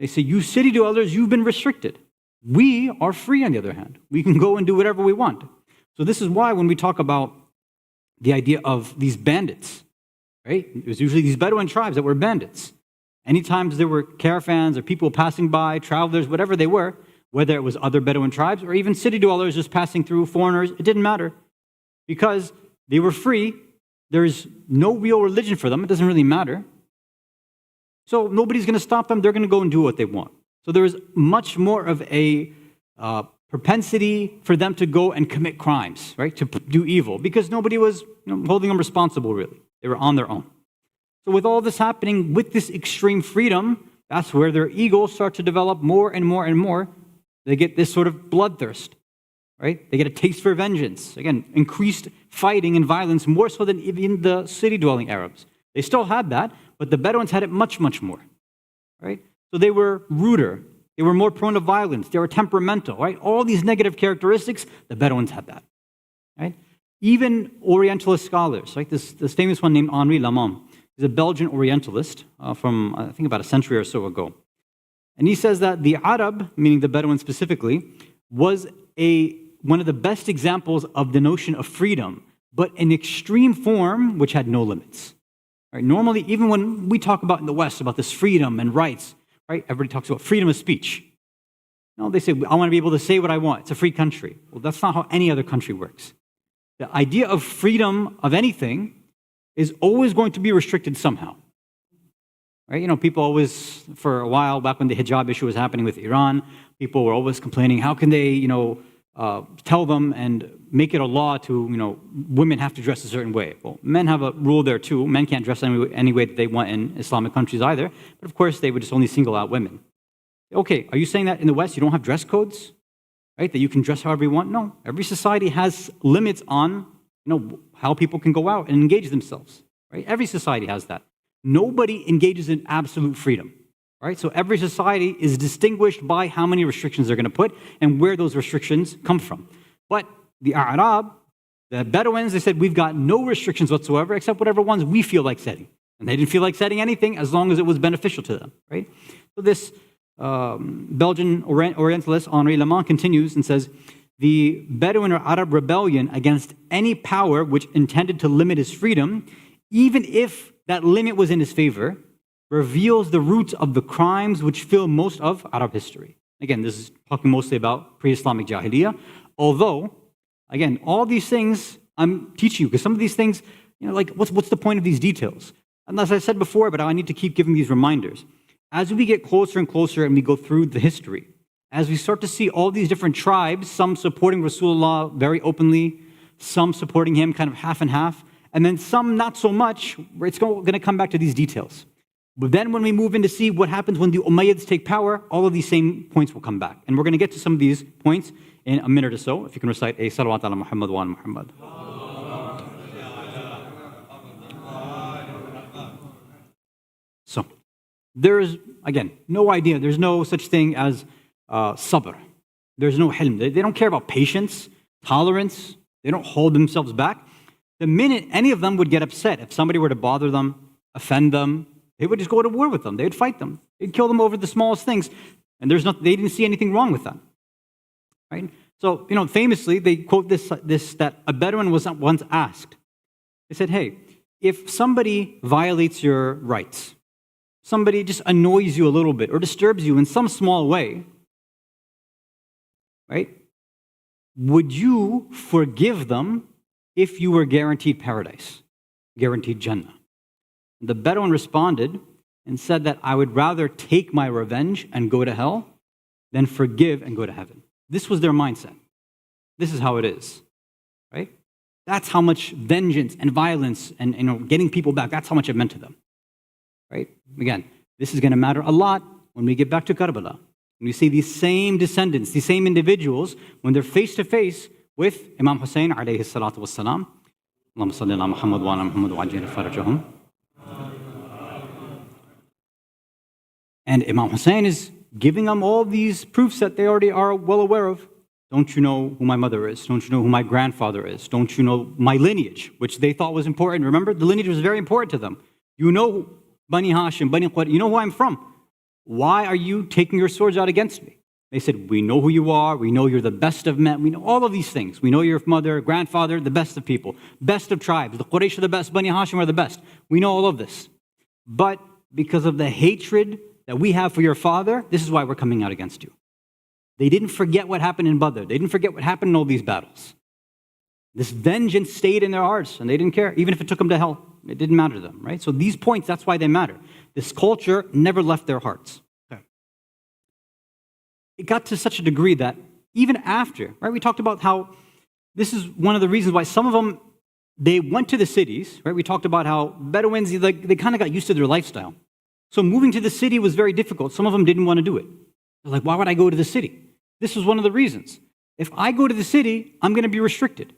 They say, you city dwellers, you've been restricted. We are free, on the other hand. We can go and do whatever we want. So this is why when we talk about the idea of these bandits, right? It was usually these Bedouin tribes that were bandits. Anytime there were caravans or people passing by, travelers, whatever they were, whether it was other Bedouin tribes or even city dwellers just passing through, foreigners, it didn't matter. Because they were free, there's no real religion for them, it doesn't really matter. So nobody's going to stop them, they're going to go and do what they want. So there was much more of a propensity for them to go and commit crimes, right? To do evil, because nobody was holding them responsible, really. They were on their own. So with all this happening, with this extreme freedom, that's where their egos start to develop more and more and more. They get this sort of bloodthirst, right? They get a taste for vengeance. Again, increased fighting and violence, more so than even the city-dwelling Arabs. They still had that, but the Bedouins had it much, much more, right? So they were ruder. They were more prone to violence. They were temperamental, right? All these negative characteristics, the Bedouins had that, right? Even Orientalist scholars, like this famous one named Henri Lamont. He's a Belgian Orientalist from, I think, about a century or so ago. And he says that the Arab, meaning the Bedouin specifically, was one of the best examples of the notion of freedom, but an extreme form which had no limits. Right? Normally, even when we talk about in the West about this freedom and rights, right? Everybody talks about freedom of speech. No, they say, I want to be able to say what I want. It's a free country. Well, that's not how any other country works. The idea of freedom of anything is always going to be restricted somehow. Right? People always, for a while, back when the hijab issue was happening with Iran, people were always complaining, how can they, tell them and make it a law to, women have to dress a certain way. Well, men have a rule there too. Men can't dress any way that they want in Islamic countries either. But of course, they would just only single out women. Okay, are you saying that in the West you don't have dress codes? Right? That you can dress however you want? No. Every society has limits on, how people can go out and engage themselves. Right? Every society has that. Nobody engages in absolute freedom. Right? So every society is distinguished by how many restrictions they're going to put and where those restrictions come from. But the Arab, the Bedouins, they said, we've got no restrictions whatsoever except whatever ones we feel like setting. And they didn't feel like setting anything as long as it was beneficial to them. Right? So this Belgian Orientalist, Henri Lamont, continues and says, the Bedouin or Arab rebellion against any power which intended to limit his freedom, even if that limit was in his favor, reveals the roots of the crimes which fill most of Arab history. Again, this is talking mostly about pre-Islamic Jahiliyyah. Although, again, all these things I'm teaching you, because some of these things, what's the point of these details? And as I said before, but I need to keep giving these reminders. As we get closer and closer and we go through the history, as we start to see all these different tribes, some supporting Rasulullah very openly, some supporting him kind of half and half, and then some not so much, it's going to come back to these details. But then when we move in to see what happens when the Umayyads take power, all of these same points will come back. And we're going to get to some of these points in a minute or so. If you can recite a Salawat ala Muhammad wa ala Muhammad. So, There's, again, no idea. There's no such thing as sabr. There's no hilm. They don't care about patience, tolerance. They don't hold themselves back. The minute any of them would get upset, if somebody were to bother them, offend them, they would just go to war with them. They'd fight them. They'd kill them over the smallest things. And they didn't see anything wrong with that. Right? So, famously, they quote this that a Bedouin was once asked. They said, hey, if somebody violates your rights, somebody just annoys you a little bit or disturbs you in some small way, right? Would you forgive them if you were guaranteed paradise, guaranteed Jannah? The Bedouin responded and said that I would rather take my revenge and go to hell than forgive and go to heaven. This was their mindset. This is how it is, right? That's how much vengeance and violence and getting people back, that's how much it meant to them, right? Again, this is going to matter a lot when we get back to Karbala. When we see these same descendants, these same individuals, when they're face to face with Imam Hussein alayhi salatu wassalam. Allahumma salli ala Muhammad wa ala Muhammad wa ajil farajahum. And Imam Hussein is giving them all these proofs that they already are well aware of. Don't you know who my mother is? Don't you know who my grandfather is? Don't you know my lineage, which they thought was important? Remember, the lineage was very important to them. You know Bani Hashim, Bani Quraysh, you know who I'm from. Why are you taking your swords out against me? They said, we know who you are. We know you're the best of men. We know all of these things. We know your mother, grandfather, the best of people, best of tribes. The Quraysh are the best. Bani Hashim are the best. We know all of this. But because of the hatred that we have for your father, this is why we're coming out against you. They didn't forget what happened in Badr. They didn't forget what happened in all these battles. This vengeance stayed in their hearts, and they didn't care. Even if it took them to hell, it didn't matter to them, right? So these points, that's why they matter. This culture never left their hearts. Okay. It got to such a degree that even after, right, we talked about how this is one of the reasons why some of them, they went to the cities, right? We talked about how Bedouins, they kind of got used to their lifestyle. So moving to the city was very difficult. Some of them didn't want to do it. They're like, why would I go to the city? This was one of the reasons. If I go to the city, I'm going to be restricted.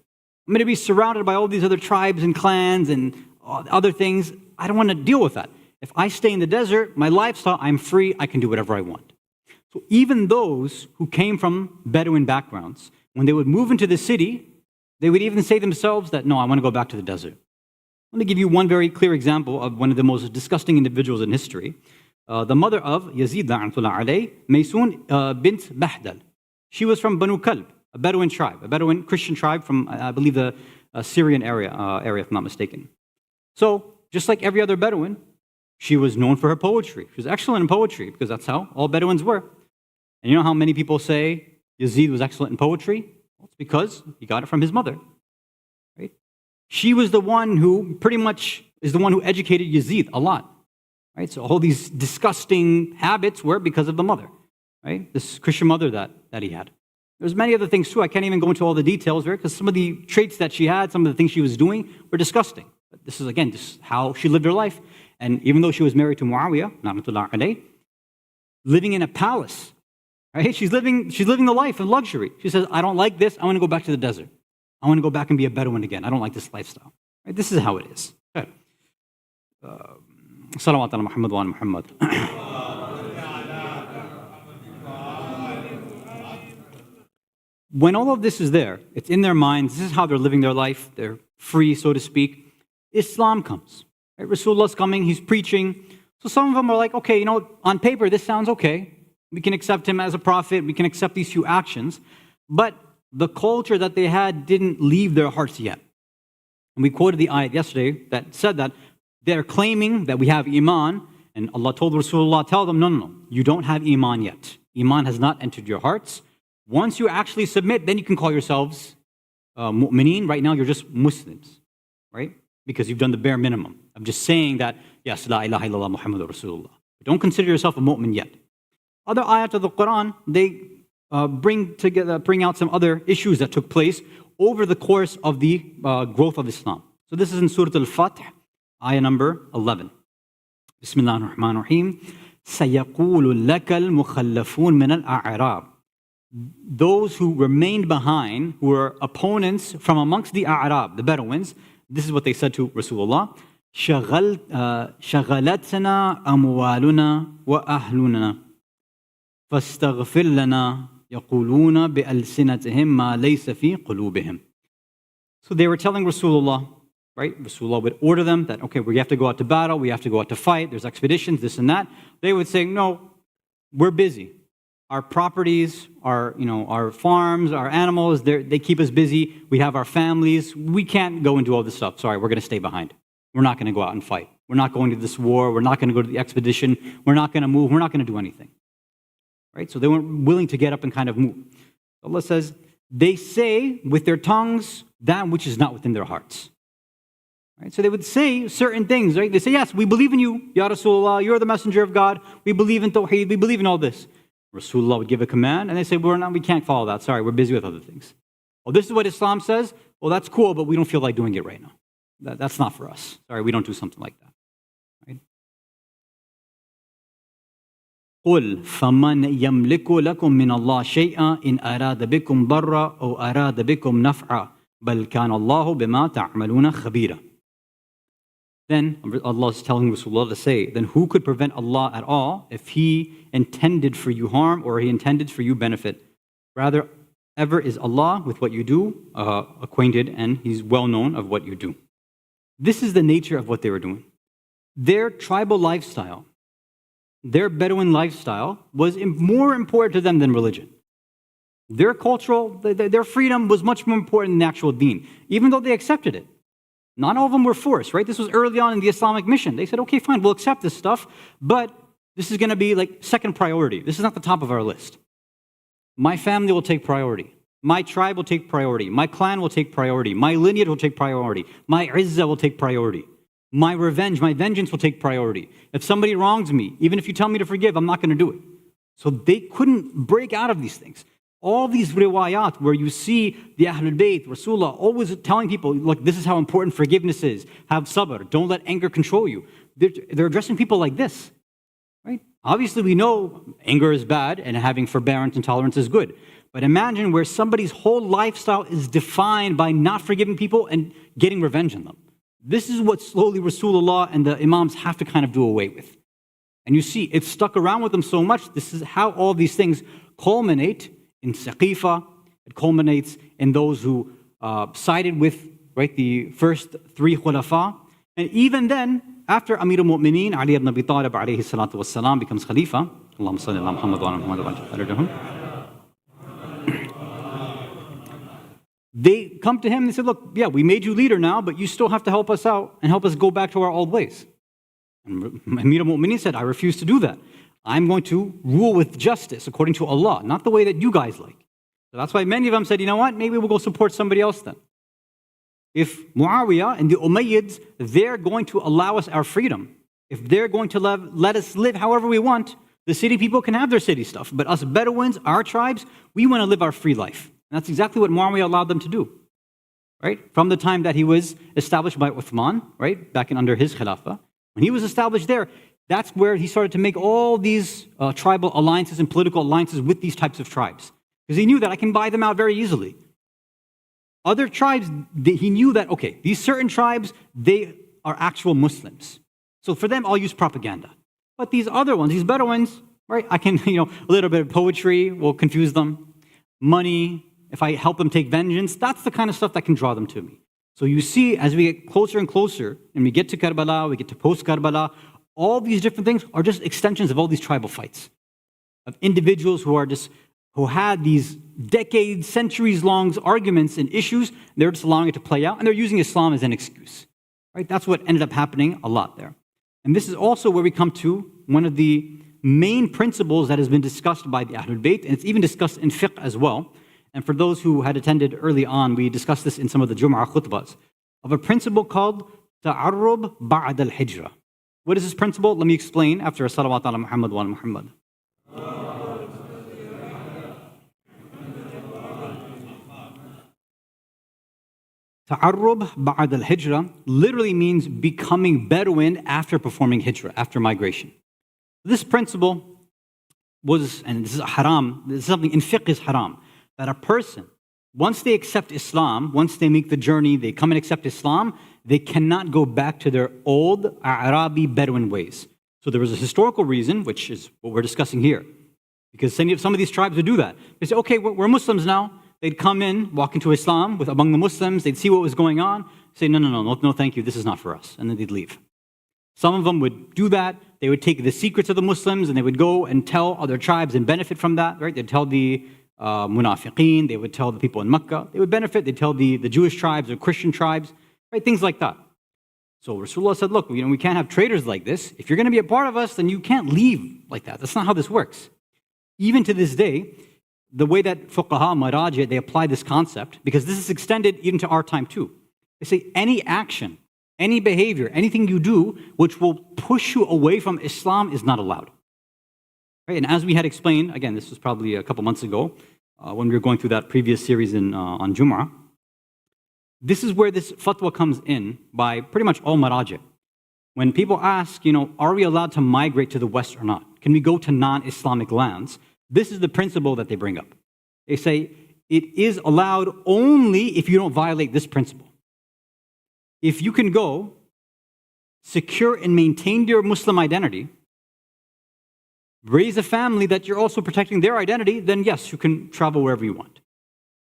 I'm going to be surrounded by all these other tribes and clans and other things. I don't want to deal with that. If I stay in the desert, my lifestyle, I'm free. I can do whatever I want. So even those who came from Bedouin backgrounds, when they would move into the city, they would even say themselves that, no, I want to go back to the desert. Let me give you one very clear example of one of the most disgusting individuals in history. The mother of Yazid, Maysoon bint Bahdal. She was from Banu Kalb, a Bedouin tribe, a Bedouin Christian tribe from, I believe, the Syrian area, if I'm not mistaken. So, just like every other Bedouin, she was known for her poetry. She was excellent in poetry because that's how all Bedouins were. And you know how many people say Yazid was excellent in poetry? Well, it's because he got it from his mother. Right? She was the one who pretty much is the one who educated Yazid a lot. Right? So all these disgusting habits were because of the mother. Right? This Christian mother that he had. There's many other things too. I can't even go into all the details, right? Because some of the traits that she had, some of the things she was doing were disgusting. But this is, again, just how she lived her life. And even though she was married to Muawiyah, Na'matullah alayh, living in a palace, right? She's living the life of luxury. She says, I don't like this. I want to go back to the desert. I want to go back and be a Bedouin again. I don't like this lifestyle. Right? This is how it is. Okay. Salawat ala Muhammad wa ala Muhammad. When all of this is there, it's in their minds, this is how they're living their life, they're free, so to speak, Islam comes. Right? Rasulullah's coming, he's preaching. So some of them are like, okay, on paper, this sounds okay. We can accept him as a prophet, we can accept these few actions. But the culture that they had didn't leave their hearts yet. And we quoted the ayat yesterday that said that they're claiming that we have Iman, and Allah told Rasulullah, tell them, no, you don't have Iman yet. Iman has not entered your hearts. Once you actually submit, then you can call yourselves mu'mineen. Right now, you're just Muslims, right? Because you've done the bare minimum. I'm just saying that, yes, la ilaha illallah Muhammadur Rasulullah. But don't consider yourself a mu'min yet. Other ayat of the Quran, they bring out some other issues that took place over the course of the growth of Islam. So this is in Surah Al-Fath, ayah number 11. Bismillah ar-Rahman ar-Rahim. سَيَقُولُ لَكَ الْمُخَلَّفُونَ مِنَ الْأَعْرَابِ. Those who remained behind, who were opponents from amongst the A'rab, the Bedouins, this is what they said to Rasulullah. شغلتنا أموالنا وأهلنا فاستغفر لنا يقولون بألسنتهم ما ليس في قلوبهم. So they were telling Rasulullah, right? Rasulullah would order them that, okay, we have to go out to battle, we have to go out to fight, there's expeditions, this and that. They would say, no, we're busy. Our properties, our farms, our animals, they keep us busy. We have our families. We can't go and do all this stuff. Sorry, we're going to stay behind. We're not going to go out and fight. We're not going to this war. We're not going to go to the expedition. We're not going to move. We're not going to do anything. Right? So they weren't willing to get up and kind of move. Allah says, they say with their tongues that which is not within their hearts. Right? So they would say certain things, right? They say, yes, we believe in you, Ya Rasulullah, you're the messenger of God. We believe in Tawheed. We believe in all this. Rasulullah would give a command, and they say, we can't follow that. Sorry, we're busy with other things. Well, this is what Islam says. Well, that's cool, but we don't feel like doing it right now. That's not for us. Sorry, we don't do something like that. Right? قُلْ فَمَنْ يَمْلِكُ لَكُم مِّنَ اللَّهِ شَيْئًا إِنْ أَرَادَ بِكُمْ ضَرًّا أَوْ أَرَادَ بِكُمْ نَفْعًا بَلْ كَانَ اللَّهُ بِمَا تَعْمَلُونَ خَبِيرًا. Then Allah is telling Rasulullah to say, then who could prevent Allah at all if He intended for you harm or He intended for you benefit? Rather, ever is Allah with what you do acquainted, and He's well known of what you do. This is the nature of what they were doing. Their tribal lifestyle, their Bedouin lifestyle was more important to them than religion. Their their freedom was much more important than the actual deen, even though they accepted it. Not all of them were forced, right? This was early on in the Islamic mission. They said, okay, fine, we'll accept this stuff, but this is going to be like second priority. This is not the top of our list. My family will take priority. My tribe will take priority. My clan will take priority. My lineage will take priority. My izzah will take priority. My revenge, my vengeance will take priority. If somebody wrongs me, even if you tell me to forgive, I'm not going to do it. So they couldn't break out of these things. All these riwayat where you see the Ahlul Bayt, Rasulullah, always telling people, look, this is how important forgiveness is. Have sabr. Don't let anger control you. They're addressing people like this. Right? Obviously, we know anger is bad and having forbearance and tolerance is good. But imagine where somebody's whole lifestyle is defined by not forgiving people and getting revenge on them. This is what slowly Rasulullah and the Imams have to kind of do away with. And you see, it's stuck around with them so much. This is how all these things culminate in Saqifa. It culminates in those who sided with the first three khulafa. And even then, after Amir al-Mu'mineen, Ali ibn Abi Talib alayhi salatu wassalam becomes Khalifa, Allahumma salli ala Muhammad wa ala Muhammad wa they come to him and they say, look, yeah, we made you leader now, but you still have to help us out and help us go back to our old ways. And Amir al-Mu'mineen said, I refuse to do that. I'm going to rule with justice according to Allah, not the way that you guys like. So that's why many of them said, you know what, maybe we'll go support somebody else then. If Muawiyah and the Umayyads, they're going to allow us our freedom, if they're going to let us live however we want, the city people can have their city stuff, but us Bedouins, our tribes, we want to live our free life. And that's exactly what Muawiyah allowed them to do. Right? From the time that he was established by Uthman, right, back in under his Khilafah, when he was established there, that's where he started to make all these tribal alliances and political alliances with these types of tribes. Because he knew that I can buy them out very easily. Other tribes, he knew that, okay, these certain tribes, they are actual Muslims. So for them, I'll use propaganda. But these other ones, these Bedouins, right, I can, a little bit of poetry will confuse them. Money, if I help them take vengeance, that's the kind of stuff that can draw them to me. So you see, as we get closer and closer, and we get to Karbala, we get to post-Karbala, all these different things are just extensions of all these tribal fights, of individuals who had these decades, centuries-long arguments and issues. They're just allowing it to play out, and they're using Islam as an excuse. Right? That's what ended up happening a lot there. And this is also where we come to one of the main principles that has been discussed by the Ahlul Bayt, and it's even discussed in fiqh as well. And for those who had attended early on, we discussed this in some of the Jum'ah khutbahs, of a principle called ta'arrub ba'd al-hijrah. What is this principle? Let me explain after a salawat ala Muhammad wa ala Muhammad. Ta'arrub ba'd al-hijrah literally means becoming Bedouin after performing hijrah, after migration. This principle was, and this is haram, this is something in fiqh is haram, that a person, once they accept Islam, once they make the journey, they come and accept Islam, they cannot go back to their old Arabi Bedouin ways. So there was a historical reason, which is what we're discussing here. Because some of these tribes would do that. They say, okay, we're Muslims now. They'd come in, walk into Islam among the Muslims. They'd see what was going on. Say, no, thank you. This is not for us. And then they'd leave. Some of them would do that. They would take the secrets of the Muslims and they would go and tell other tribes and benefit from that. Right? They'd tell the munafiqeen. They would tell the people in Mecca. They would benefit. They'd tell the Jewish tribes or Christian tribes. Right? Things like that. So Rasulullah said, look, we can't have traitors like this. If you're going to be a part of us, then you can't leave like that. That's not how this works. Even to this day, the way that fuqaha, maraji, they apply this concept, because this is extended even to our time too. They say any action, any behavior, anything you do which will push you away from Islam is not allowed. Right? And as we had explained, again, this was probably a couple months ago, when we were going through that previous series on Jum'ah, this is where this fatwa comes in by pretty much all maraji. When people ask, are we allowed to migrate to the West or not? Can we go to non-Islamic lands? This is the principle that they bring up. They say it is allowed only if you don't violate this principle. If you can go, secure and maintain your Muslim identity, raise a family that you're also protecting their identity, then yes, you can travel wherever you want.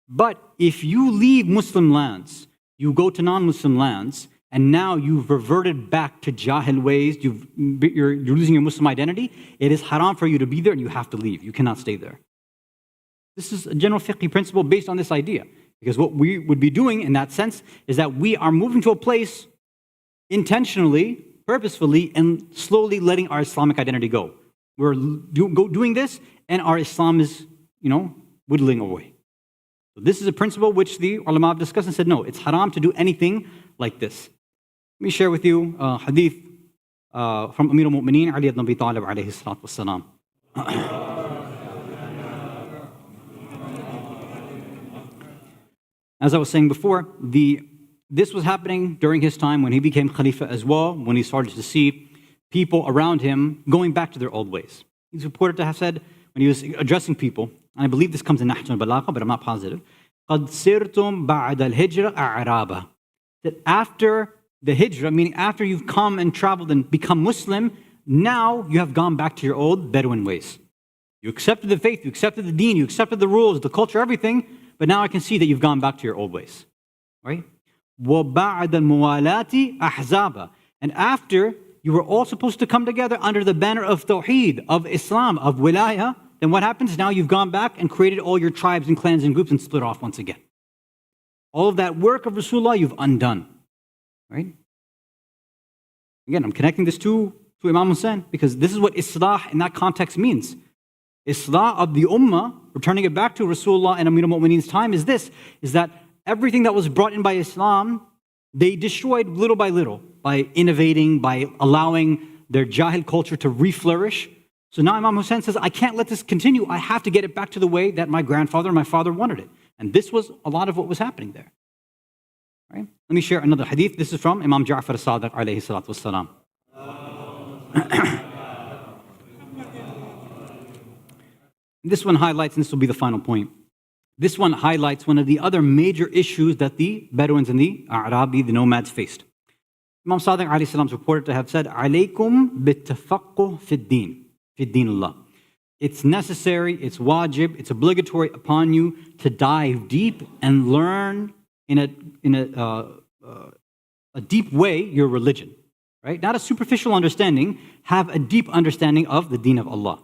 But if you leave Muslim lands, you go to non-Muslim lands, and now you've reverted back to Jahil ways, you're losing your Muslim identity, it is haram for you to be there and you have to leave. You cannot stay there. This is a general fiqh principle based on this idea. Because what we would be doing in that sense is that we are moving to a place intentionally, purposefully, and slowly letting our Islamic identity go. We're doing this and our Islam is, whittling away. So this is a principle which the ulama have discussed and said, no, it's haram to do anything like this. Let me share with you a hadith from Amir al-Mu'mineen, Ali ibn Abi Talib alayhi salatu wassalam. As I was saying before, this was happening during his time when he became Khalifa as well, when he started to see people around him going back to their old ways. He's reported to have said, when he was addressing people, and I believe this comes in Nahj al-Balagha, but I'm not positive, قَدْ سِرْتُمْ بَعْدَ الْهِجْرَ أَعْرَابًا. That after the hijrah, meaning after you've come and traveled and become Muslim, now you have gone back to your old Bedouin ways. You accepted the faith, you accepted the deen, you accepted the rules, the culture, everything, but now I can see that you've gone back to your old ways. Right? وَبَعْدَ الْمُوَالَاةِ أَحْزَابًا. And after you were all supposed to come together under the banner of Tawheed, of Islam, of Wilayah, then what happens? Now you've gone back and created all your tribes and clans and groups and split off once again. All of that work of Rasulullah you've undone. Right? Again, I'm connecting this to Imam Hussein because this is what Islah in that context means. Islah of the Ummah, returning it back to Rasulullah and Amir al-Mu'mineen's time is that everything that was brought in by Islam, they destroyed little by little by innovating, by allowing their Jahil culture to reflourish. So now Imam Hussein says, I can't let this continue. I have to get it back to the way that my grandfather and my father wanted it. And this was a lot of what was happening there. Right? Let me share another hadith. This is from Imam Ja'far al-Sadiq alayhi salatu wassalam. This one highlights, and this will be the final point, this one highlights one of the other major issues that the Bedouins and the Arabi, the nomads, faced. Imam Sadiq alayhi salam is reported to have said, "Alaykum bit-tafaqquh fi-d-din, fi-d-din Allah." It's necessary, it's wajib, it's obligatory upon you to dive deep and learn in a deep way your religion, right? Not a superficial understanding. Have a deep understanding of the deen of Allah.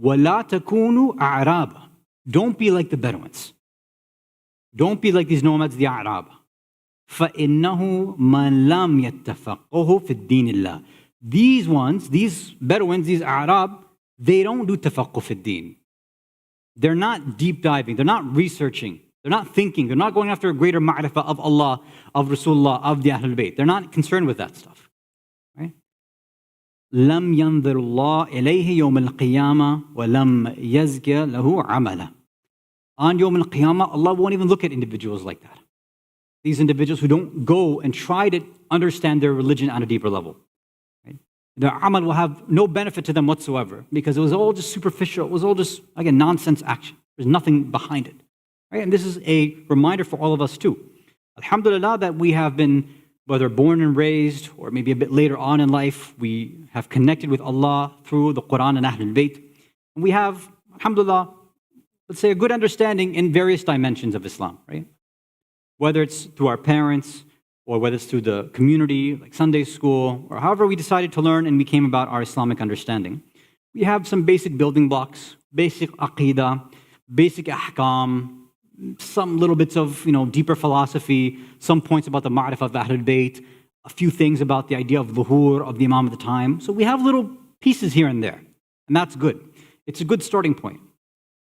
وَلَا تَكُونُوا أَعْرَابًا. Don't be like the Bedouins. Don't be like these nomads, the A'rab. فَإِنَّهُ مَنْ لَمْ يَتَّفَقَّهُ فِي الدِّينِ اللَّهِ. These ones, these Bedouins, these A'rab, they don't do tafaqquh fi din. They're not deep diving, they're not researching, they're not thinking, they're not going after a greater ma'rifah of Allah, of Rasulullah, of the Ahlul Bayt. They're not concerned with that stuff. Right? لَمْ يَنظِرُ اللَّهُ إِلَيْهِ يَوْمَ الْقِيَامَةِ وَلَمْ يَزْكَ لَهُ عَمَلًا. On Yawm al-Qiyamah, Allah won't even look at individuals like that. These individuals who don't go and try to understand their religion on a deeper level. Right? Their amal will have no benefit to them whatsoever because it was all just superficial. It was all just, again, nonsense action. There's nothing behind it. Right? And this is a reminder for all of us too. Alhamdulillah that we have been whether born and raised or maybe a bit later on in life, we have connected with Allah through the Quran and Ahlul Bayt. And we have, alhamdulillah, let's say a good understanding in various dimensions of Islam, right? Whether it's through our parents or whether it's through the community, like Sunday school, or however we decided to learn and we came about our Islamic understanding. We have some basic building blocks, basic aqidah, basic ahkam, some little bits of deeper philosophy, some points about the ma'rifah of Ahlul Bayt, a few things about the idea of dhuhur, of the Imam of the time. So we have little pieces here and there, and that's good. It's a good starting point.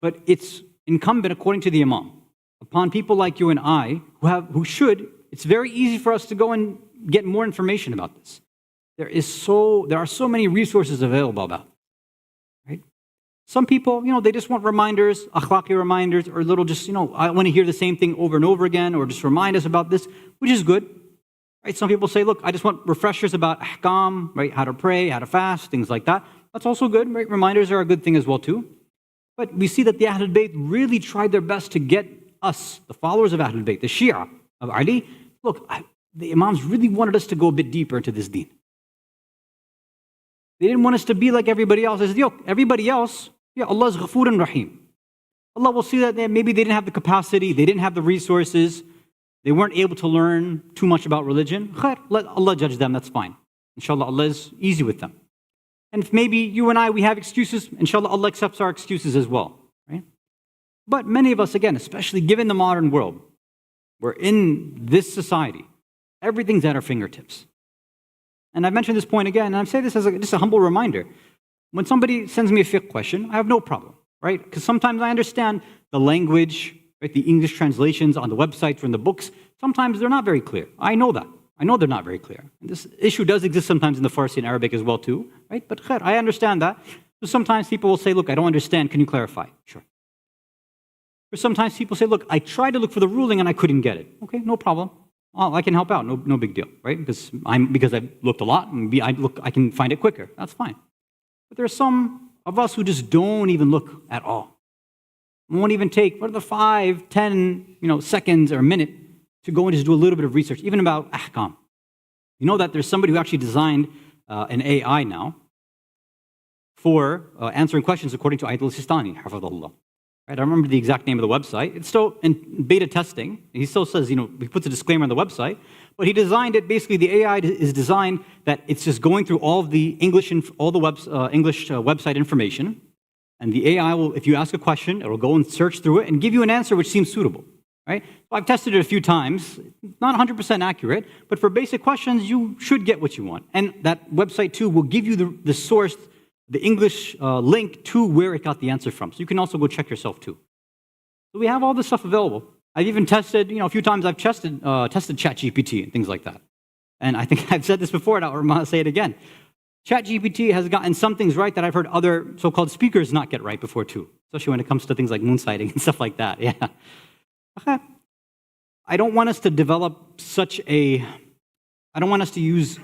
But it's incumbent, according to the Imam, upon people like you and I, it's very easy for us to go and get more information about this. There are so many resources available about it. Some people, they just want reminders, akhlaqi reminders, or little just, I want to hear the same thing over and over again, or just remind us about this, which is good. Right? Some people say, look, I just want refreshers about ahkam, right? How to pray, how to fast, things like that. That's also good, right? Reminders are a good thing as well too. But we see that the Ahlul Bayt really tried their best to get us, the followers of Ahlul Bayt, the Shia of Ali, look, the Imams really wanted us to go a bit deeper into this deen. They didn't want us to be like everybody else. They said, everybody else, Allah is Ghafoor and Rahim. Allah will see that maybe they didn't have the capacity, they didn't have the resources, they weren't able to learn too much about religion. Khair, let Allah judge them, that's fine. Inshallah, Allah is easy with them. And if maybe you and I, we have excuses, inshallah, Allah accepts our excuses as well. Right? But many of us, again, especially given the modern world, we're in this society, everything's at our fingertips. And I've mentioned this point again, and I say this as just a humble reminder. When somebody sends me a fiqh question, I have no problem, right? Because sometimes I understand the language, right? The English translations on the websites or in the books, sometimes they're not very clear. I know that. I know they're not very clear. And this issue does exist sometimes in the Farsi and Arabic as well too, right? But khair, I understand that. So sometimes people will say, look, I don't understand, can you clarify? Sure. Or sometimes people say, look, I tried to look for the ruling and I couldn't get it. Okay, no problem. Oh, I can help out, no big deal, right? Because I've looked a lot, and I can find it quicker. That's fine. But there are some of us who just don't even look at all. Won't even take 5, 10, seconds or a minute to go and just do a little bit of research, even about ahkam. You know that there's somebody who actually designed an AI now for answering questions according to Ayat al-Sistani, hafadhullah. Right, I remember the exact name of the website. It's still in beta testing. He still says, he puts a disclaimer on the website, but he designed it. Basically, the AI is designed that it's just going through all of the English website information, and the AI will, if you ask a question, it will go and search through it and give you an answer which seems suitable. Right? So I've tested it a few times. Not 100% accurate, but for basic questions, you should get what you want. And that website too will give you the source, the English link to where it got the answer from. So you can also go check yourself too. So we have all this stuff available. I've even tested, a few times I've tested ChatGPT and things like that. And I think I've said this before, and I'll say it again. ChatGPT has gotten some things right that I've heard other so-called speakers not get right before too, especially when it comes to things like moon sighting and stuff like that. Yeah. I don't want us to develop I don't want us to use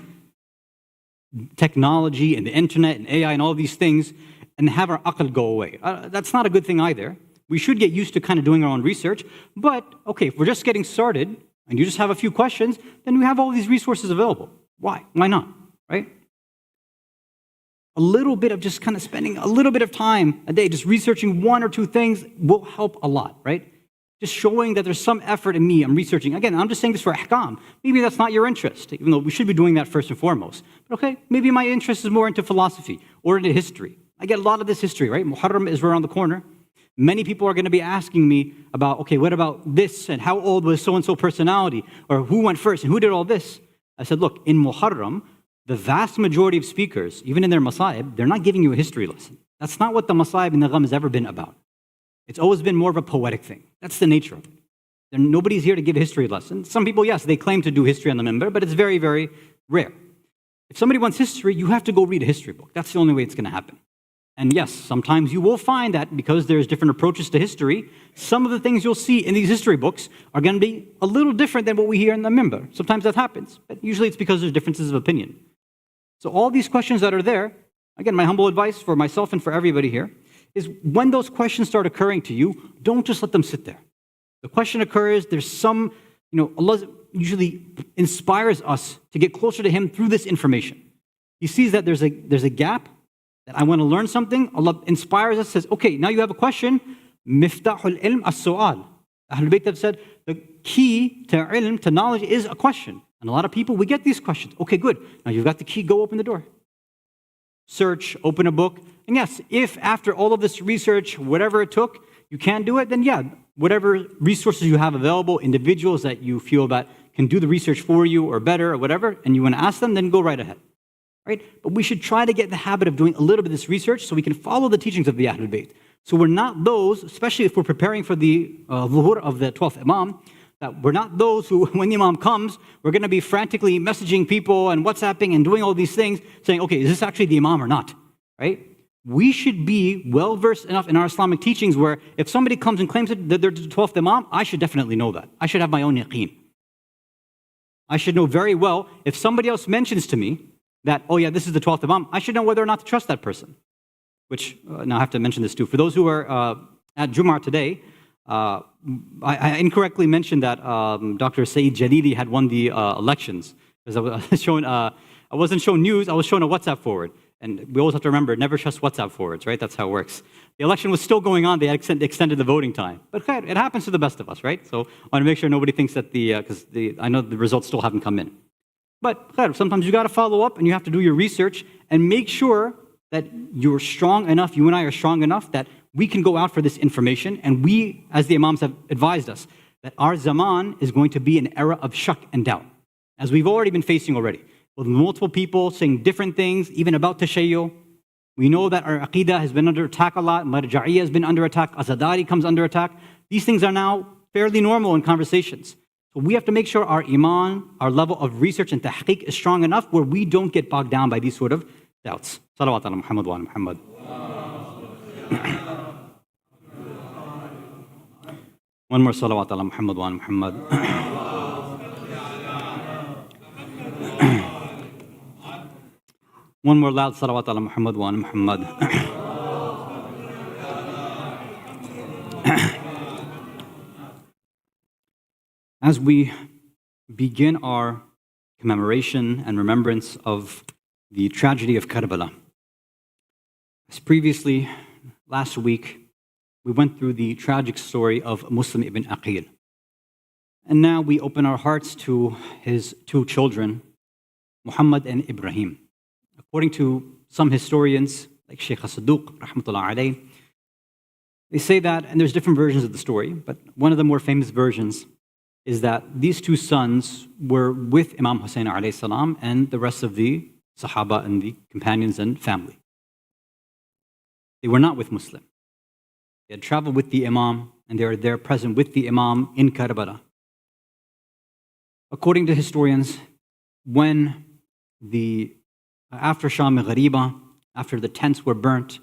technology and the internet and AI and all these things and have our aql go away. That's not a good thing either. We should get used to kind of doing our own research. But, okay, if we're just getting started and you just have a few questions, then we have all these resources available. Why? Why not? Right? A little bit of just kind of spending a little bit of time a day just researching one or two things will help a lot, right? Just showing that there's some effort in me, I'm researching. Again, I'm just saying this for ahkam. Maybe that's not your interest, even though we should be doing that first and foremost. But okay, maybe my interest is more into philosophy or into history. I get a lot of this history, right? Muharram is around the corner. Many people are going to be asking me about, okay, what about this? And how old was so-and-so personality? Or who went first? And who did all this? I said, look, in Muharram, the vast majority of speakers, even in their masaib, they're not giving you a history lesson. That's not what the masaib and the gham has ever been about. It's always been more of a poetic thing. That's the nature of it. Nobody's here to give a history lesson. Some people, yes, they claim to do history on the minbar, but it's very, very rare. If somebody wants history, you have to go read a history book. That's the only way it's going to happen. And yes, sometimes you will find that because there's different approaches to history, some of the things you'll see in these history books are going to be a little different than what we hear in the minbar. Sometimes that happens, but usually it's because there's differences of opinion. So all these questions that are there, again, my humble advice for myself and for everybody here, is when those questions start occurring to you, don't just let them sit there. The question occurs, there's some Allah usually inspires us to get closer to Him through this information. He sees that there's a gap, that I want to learn something. Allah inspires us, says, okay, now you have a question. Miftahul ilm as-su'al. Ahlul Bayt have said the key to ilm, to knowledge, is a question. And a lot of people, we get these questions. Okay, good. Now you've got the key, go open the door. Search, open a book. And yes, if after all of this research, whatever it took, you can't do it, then yeah, whatever resources you have available, individuals that you feel that can do the research for you or better or whatever, and you want to ask them, then go right ahead. Right? But we should try to get in the habit of doing a little bit of this research so we can follow the teachings of the Ahlul Bayt. So we're not those, especially if we're preparing for the Dhuhr of the 12th Imam, that we're not those who, when the Imam comes, we're going to be frantically messaging people and WhatsApping and doing all these things, saying, okay, is this actually the Imam or not? Right? We should be well-versed enough in our Islamic teachings where if somebody comes and claims that they're the 12th Imam, I should definitely know that. I should have my own yaqeen. I should know very well, if somebody else mentions to me that, oh yeah, this is the 12th Imam, I should know whether or not to trust that person. Which, now I have to mention this too. For those who are at Jum'ah today, I incorrectly mentioned that Dr. Sayyid Jalili had won the elections. Because I wasn't shown news, I was shown a WhatsApp forward. And we always have to remember, never trust WhatsApp forwards, right? That's how it works. The election was still going on, they extended the voting time. But it happens to the best of us, right? So I want to make sure nobody thinks that because I know the results still haven't come in. But sometimes you got to follow up and you have to do your research and make sure that you're strong enough, you and I are strong enough that we can go out for this information. And we, as the Imams have advised us, that our zaman is going to be an era of shak and doubt, as we've already been facing already. With multiple people saying different things, even about tashayyu. We know that our aqidah has been under attack a lot. Marja'iyya has been under attack. Azadari comes under attack. These things are now fairly normal in conversations. So we have to make sure our iman, our level of research and tahqiq is strong enough where we don't get bogged down by these sort of doubts. Salawat ala Muhammad wa ala Muhammad. One more salawat ala Muhammad wa ala Muhammad. One more loud salawat ala Muhammad wa ala Muhammad. As we begin our commemoration and remembrance of the tragedy of Karbala, as previously, last week, we went through the tragic story of Muslim ibn Aqil. And now we open our hearts to his two children, Muhammad and Ibrahim. According to some historians, like Sheikh Saduq, rahmatullah alayh, they say that, and there's different versions of the story, but one of the more famous versions is that these two sons were with Imam Hussein alayhi salam and the rest of the Sahaba and the companions and family. They were not with Muslim. They had traveled with the Imam and they were there present with the Imam in Karbala. According to historians, when after Sham Ghariba, after the tents were burnt,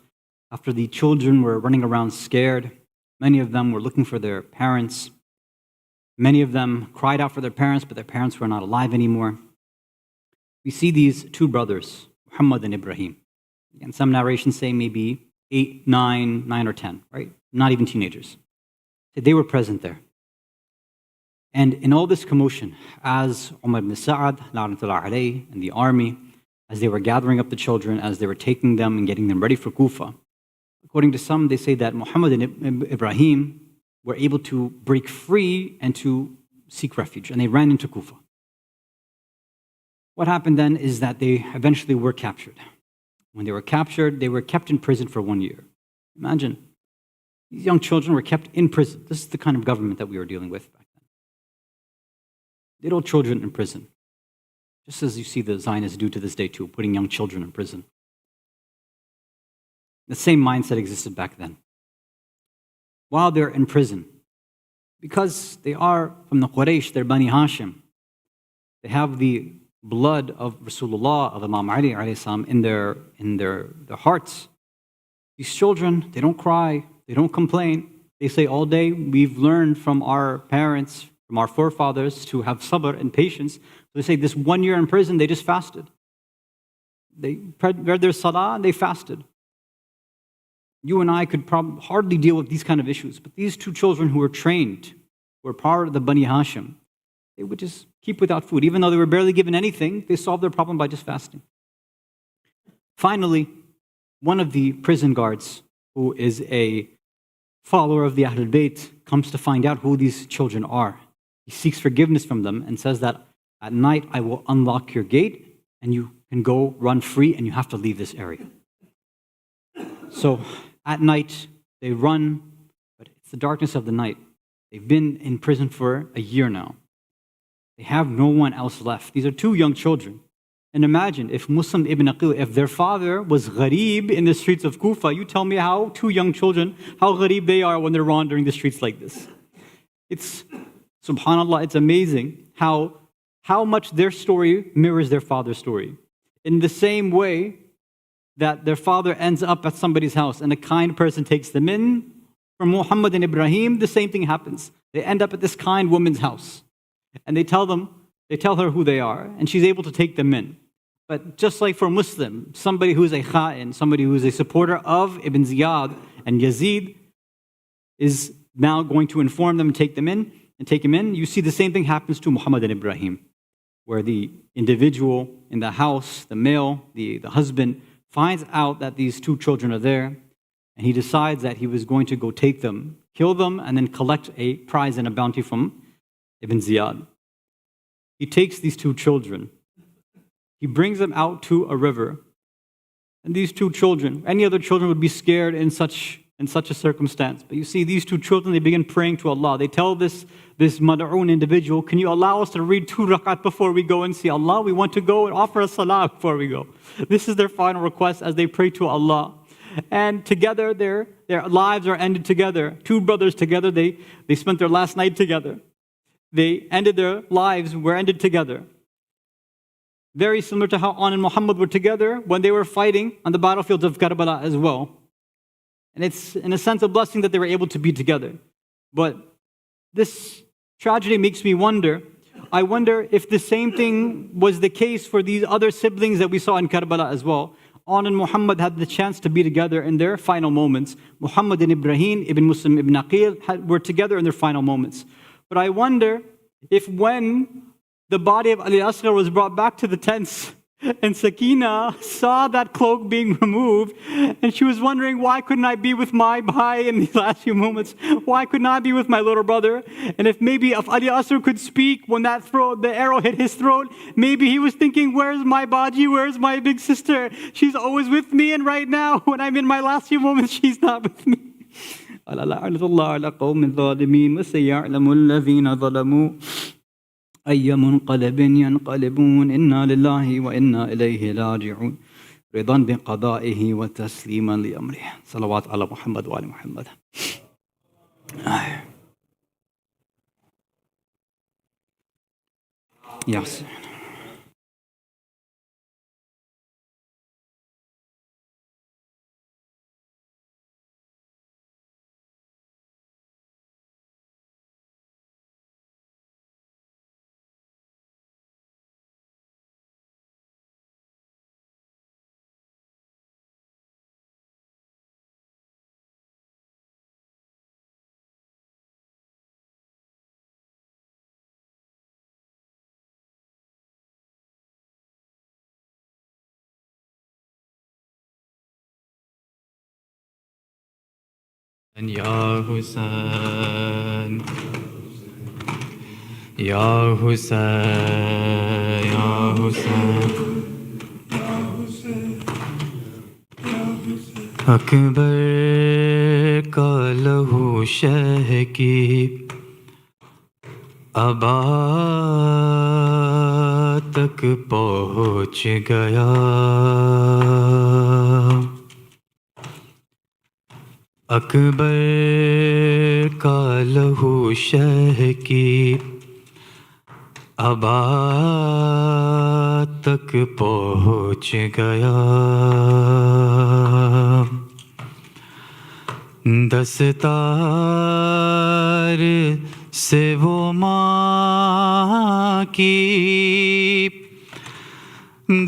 after the children were running around scared, many of them were looking for their parents. Many of them cried out for their parents, but their parents were not alive anymore. We see these two brothers, Muhammad and Ibrahim. And some narrations say maybe 8, 9 or 10, right? Not even teenagers. They were present there. And in all this commotion, as Umar ibn Sa'ad, la'natullah alayhi, and the army, as they were gathering up the children, as they were taking them and getting them ready for Kufa, according to some, they say that Muhammad and Ibrahim were able to break free and to seek refuge, and they ran into Kufa. What happened then is that they eventually were captured. When they were captured, they were kept in prison for 1 year. Imagine, these young children were kept in prison. This is the kind of government that we were dealing with back then. Little children in prison. Just as you see the Zionists do to this day too, putting young children in prison. The same mindset existed back then. While they're in prison, because they are from the Quraysh, they're Bani Hashim, they have the blood of Rasulullah, of Imam Ali alayhi salam, in their hearts. These children, they don't cry, they don't complain. They say all day, we've learned from our parents, from our forefathers to have sabr and patience. So they say this 1 year in prison, they just fasted. They read their salah and they fasted. You and I could hardly deal with these kind of issues, but these two children who were trained, were part of the Bani Hashim, they would just keep without food. Even though they were barely given anything, they solved their problem by just fasting. Finally, one of the prison guards, who is a follower of the Ahlul Bayt, comes to find out who these children are. He seeks forgiveness from them and says that at night I will unlock your gate and you can go run free and you have to leave this area. So at night they run, but it's the darkness of the night. They've been in prison for a year now. They have no one else left. These are two young children. And imagine if Muslim ibn Aqil, if their father was gharib in the streets of Kufa, you tell me how two young children, how gharib they are when they're wandering the streets like this. It's, subhanAllah, it's amazing how much their story mirrors their father's story. In the same way that their father ends up at somebody's house and a kind person takes them in, from Muhammad and Ibrahim, the same thing happens. They end up at this kind woman's house. And they tell her who they are, and she's able to take them in. But just like for a Muslim, somebody who is a kha'in, somebody who is a supporter of Ibn Ziyad and Yazid is now going to inform them and take them in and take him in. You see the same thing happens to Muhammad and Ibrahim, where the individual in the house, the male, the husband, finds out that these two children are there, and he decides that he was going to go take them, kill them, and then collect a prize and a bounty from Ibn Ziyad. He takes these two children. He brings them out to a river. And these two children, any other children would be scared in such a circumstance. But you see, these two children, they begin praying to Allah. They tell this mad'oon individual, can you allow us to read 2 rakat before we go and see Allah? We want to go and offer a salat before we go. This is their final request as they pray to Allah. And together, their lives are ended together. Two brothers together, they spent their last night together. They ended their lives, were ended together. Very similar to how An and Muhammad were together when they were fighting on the battlefields of Karbala as well. And it's in a sense a blessing that they were able to be together. But this tragedy makes me wonder, I wonder if the same thing was the case for these other siblings that we saw in Karbala as well. An and Muhammad had the chance to be together in their final moments. Muhammad and Ibrahim, Ibn Muslim ibn Aqil were together in their final moments. But I wonder if when the body of Ali Asghar was brought back to the tents and Sakina saw that cloak being removed and she was wondering, why couldn't I be with my bhai in these last few moments? Why couldn't I be with my little brother? And if Ali Asghar could speak when the arrow hit his throat, maybe he was thinking, where's my baji? Where's my big sister? She's always with me, and right now when I'm in my last few moments, she's not with me. لعنة الله على قوم الظالمين وسيعلم الذين ظلموا أي منقلب ينقلبون إنا لله وإنا إليه راجعون رضا بقضائه وتسليما لأمره صلوات على محمد وآل محمد. Yes. Ya Hussein, Ya Hussein, Ya Hussein, Akbar का लहू शह की अबा तक पहुँच गया अकबर का लहू शह की अबा तक पहुँच गया दस्तार से वो माँ की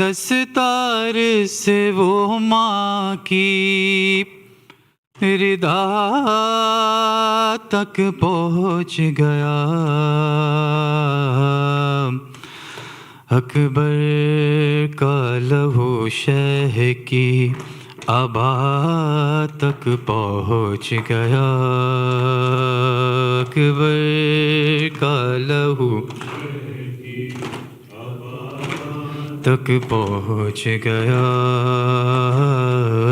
दस्तार से वो माँ की रिदा तक पहुँच गया اکبر کا لہو شہ کی ابا تک پہنچ گیا، اکبر کا لہو تک پہنچ گیا،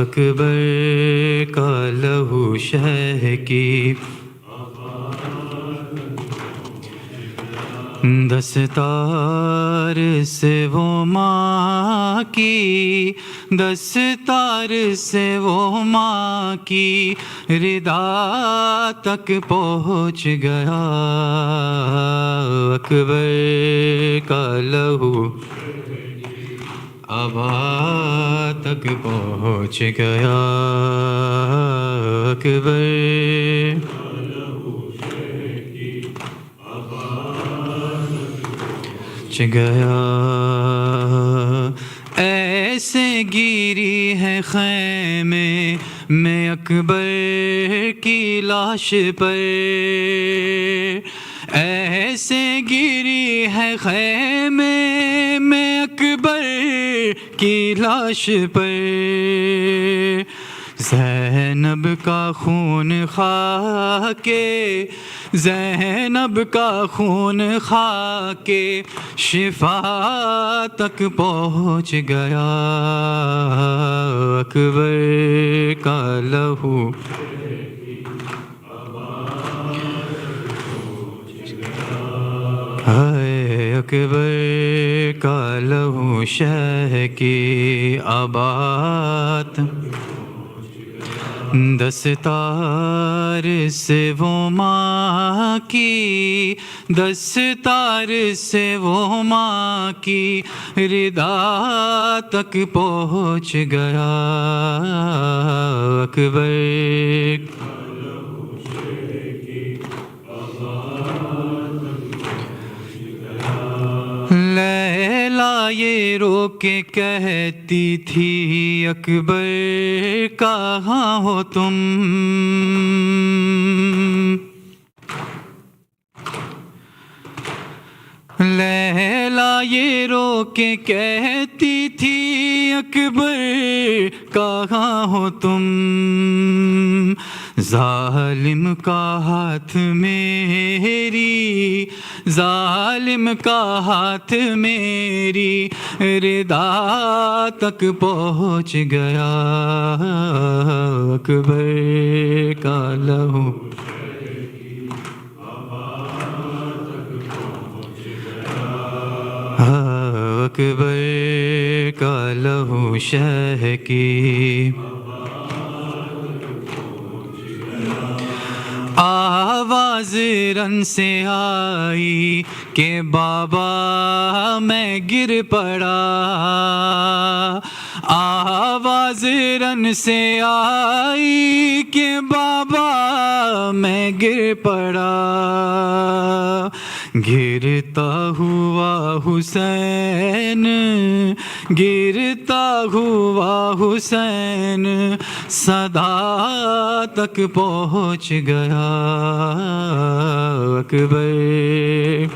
اکبر کا لہو شہ کی دستار سے وہ ماں کی، دستار سے وہ ماں کی ردا تک پہنچ گیا، اکبر کا لہو ابا تک پہنچ گیا، اکبر گیا، ایسے گیری ہے خیمے میں اکبر کی لاش پر، ایسے گیری ہے خیمے میں اکبر کی لاش پر، زینب کا خون خا کے، زینب کا خون خا کے شفا تک پہنچ گیا، اکبر کا لہو ہائے، اکبر کا لہو شہ کی آباد دستار سے وہ ماں کی، دستار سے وہ ماں کی ردا تک پہنچ گیا، اکبر لیلا یہ رو کے کہتی تھی اکبر کہاں ہو تم، لیلا یہ رو کے کہتی تھی اکبر کہاں ہو تم، ظالم کا ہاتھ میری، ظالم کا ہاتھ میری ردا تک پہنچ گیا، اکبر کا لہو اکبر کا لہو شہ کی آواز رن سے آئی کہ بابا میں گر پڑا، آواز رن سے آئی کہ بابا میں گر پڑا، گرتا ہوا حسین، گرتا ہوا حسین صدا تک پہنچ گیا، اکبر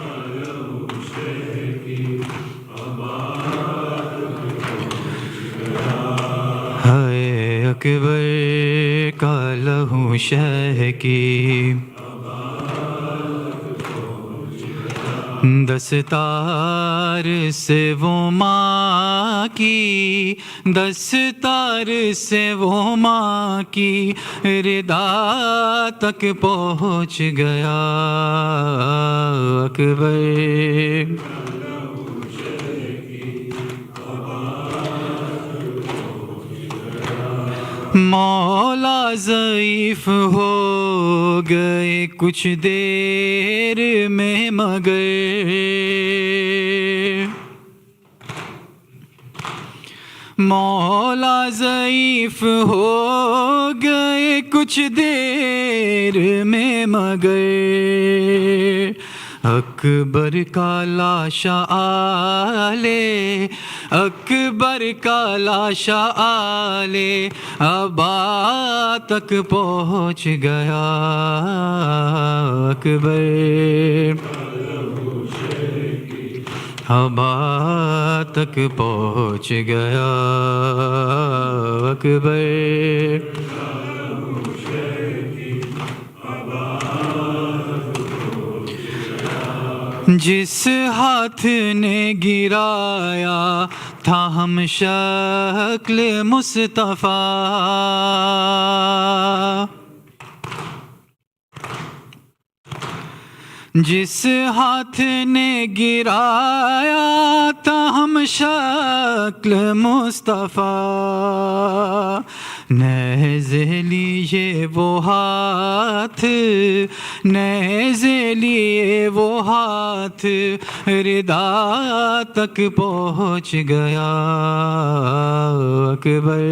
ہائے، اکبر کا لہو شہ کی دستار سے وہ ماں کی، دستار سے وہ ماں کی ردا تک پہنچ گیا، اکبر مولا ضعیف ہو گئے کچھ دیر میں مگر، مولا ضعیف ہو گئے کچھ دیر میں مگر، اکبر کا لاشا آلے، اکبر کا لاشا آلے ابا تک پہنچ گیا، اکبر ابا تک پہنچ گیا اکبر جس ہاتھ نے گرایا تھا ہم شکل مصطفیٰ جس ہاتھ نے گرایا تھا ہم شکل مصطفیٰ نیز لیے وہ ہاتھ نیز لیے وہ ہاتھ ردا تک پہنچ گیا اکبر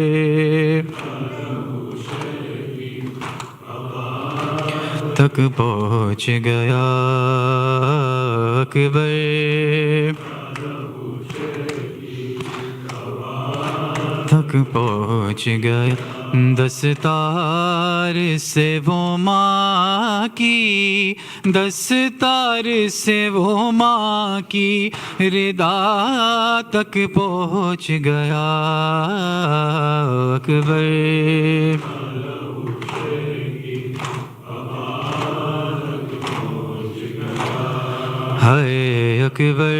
تک پہنچ گیا اکبر تک پہنچ گیا دستار سے وہ ماں کی دستار سے وہ ماں کی ردا تک پہنچ گیا اکبر ہے اکبر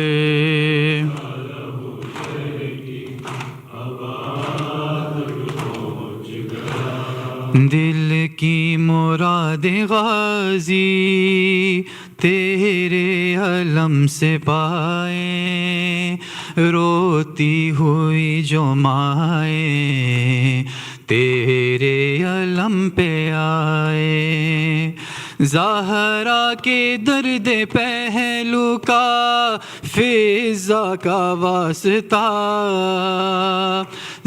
دل کی مراد غازی تیرے علم سے پائے روتی ہوئی جو مائیں تیرے علم پہ آئے زہرا کے درد پہلو کا فضا کا واسطہ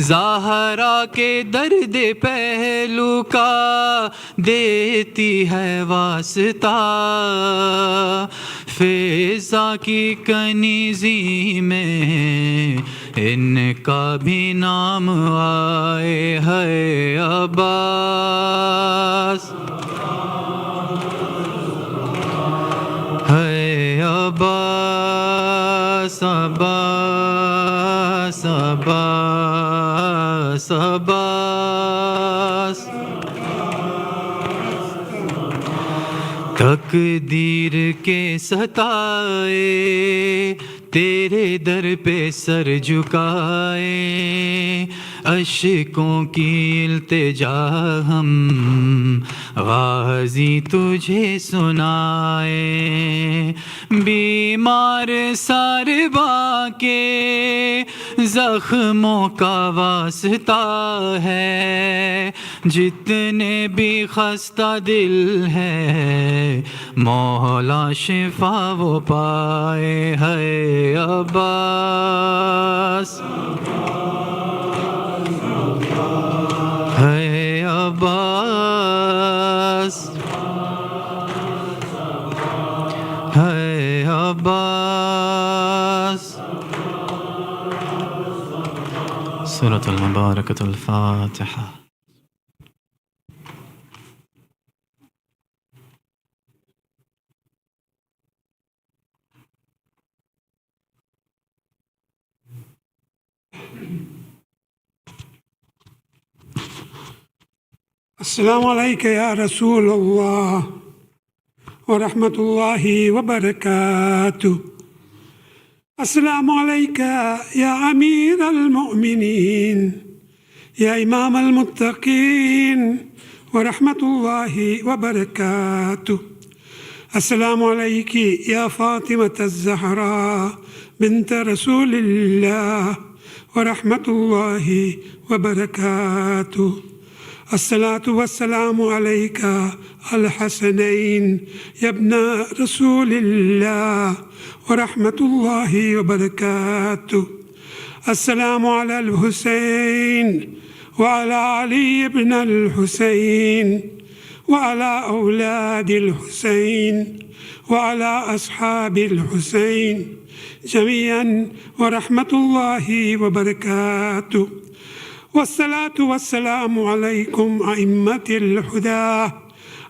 زہرا کے درد پہلو کا دیتی ہے واسطہ فضا کی کنیزی میں ان کا بھی نام آئے ہے عباس ہے عباس عباس عباس عباس تقدیر کے ستائے تیرے در پہ سر جھکائے اشکوں کی التجا ہم غازی تجھے سنائے بیمار سارباں کے زخموں کا واسطہ ہے جتنے بھی خستہ دل ہے مولا شفا وہ پائے ہے عباس ہے عباس ہے عباس سورة المباركة الفاتحة السلام علیکم یا رسول اللہ ورحمۃ اللہ وبرکاتہ السلام علیکم یا امیر المؤمنین یا امام المتقین ورحمۃ اللہ وبرکاتہ السلام علیکی یا فاطمۃ الزہراء بنت رسول اللہ ورحمۃ اللہ وبرکاتہ الصلاة والسلام عليك الحسنين يا ابن رسول الله ورحمة الله وبركاته السلام على الحسين وعلى علي بن الحسين وعلى أولاد الحسين وعلى أصحاب الحسين جميعا ورحمة الله وبركاته والصلاة والسلام عليكم أئمة الهدى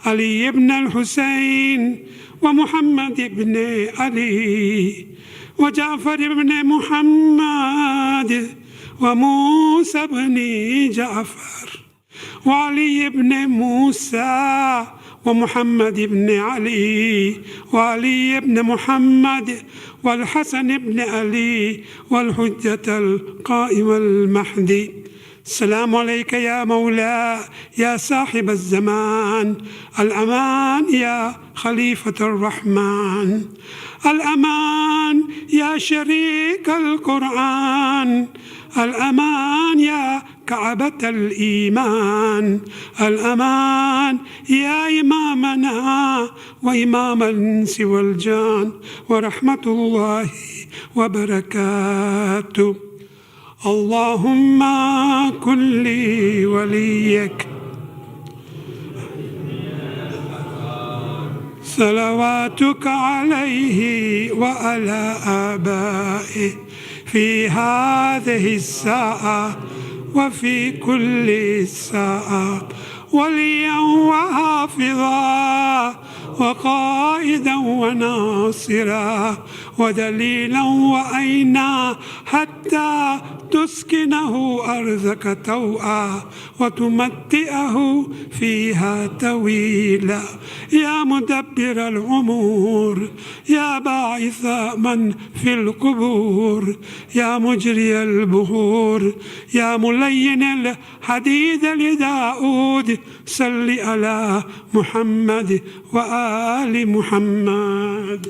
علي بن الحسين ومحمد بن علي وجعفر بن محمد وموسى بن جعفر وعلي بن موسى ومحمد بن علي وعلي بن محمد والحسن بن علي والحجة القائم المهدي. السلام عليك يا مولاي يا صاحب الزمان، الأمان يا خليفة الرحمن، الأمان يا شريك القرآن، الأمان يا كعبة الإيمان، الأمان يا إمامنا وإمام الإنس والجان ورحمة الله وبركاته. اللهم كن لي وليك صلواتك عليه وعلى آبائه في هذه الساعة وفي كل ساعة، وليا وحافظا وقائدا وناصرا ودليلا وعينا حتى تسكنه أرضك طوعا وتمتئه فيها طويلا. يا مدبر الأمور، يا باعث من في القبور، يا مجري البحور، يا ملين الحديد لداود، صل على محمد وآل محمد.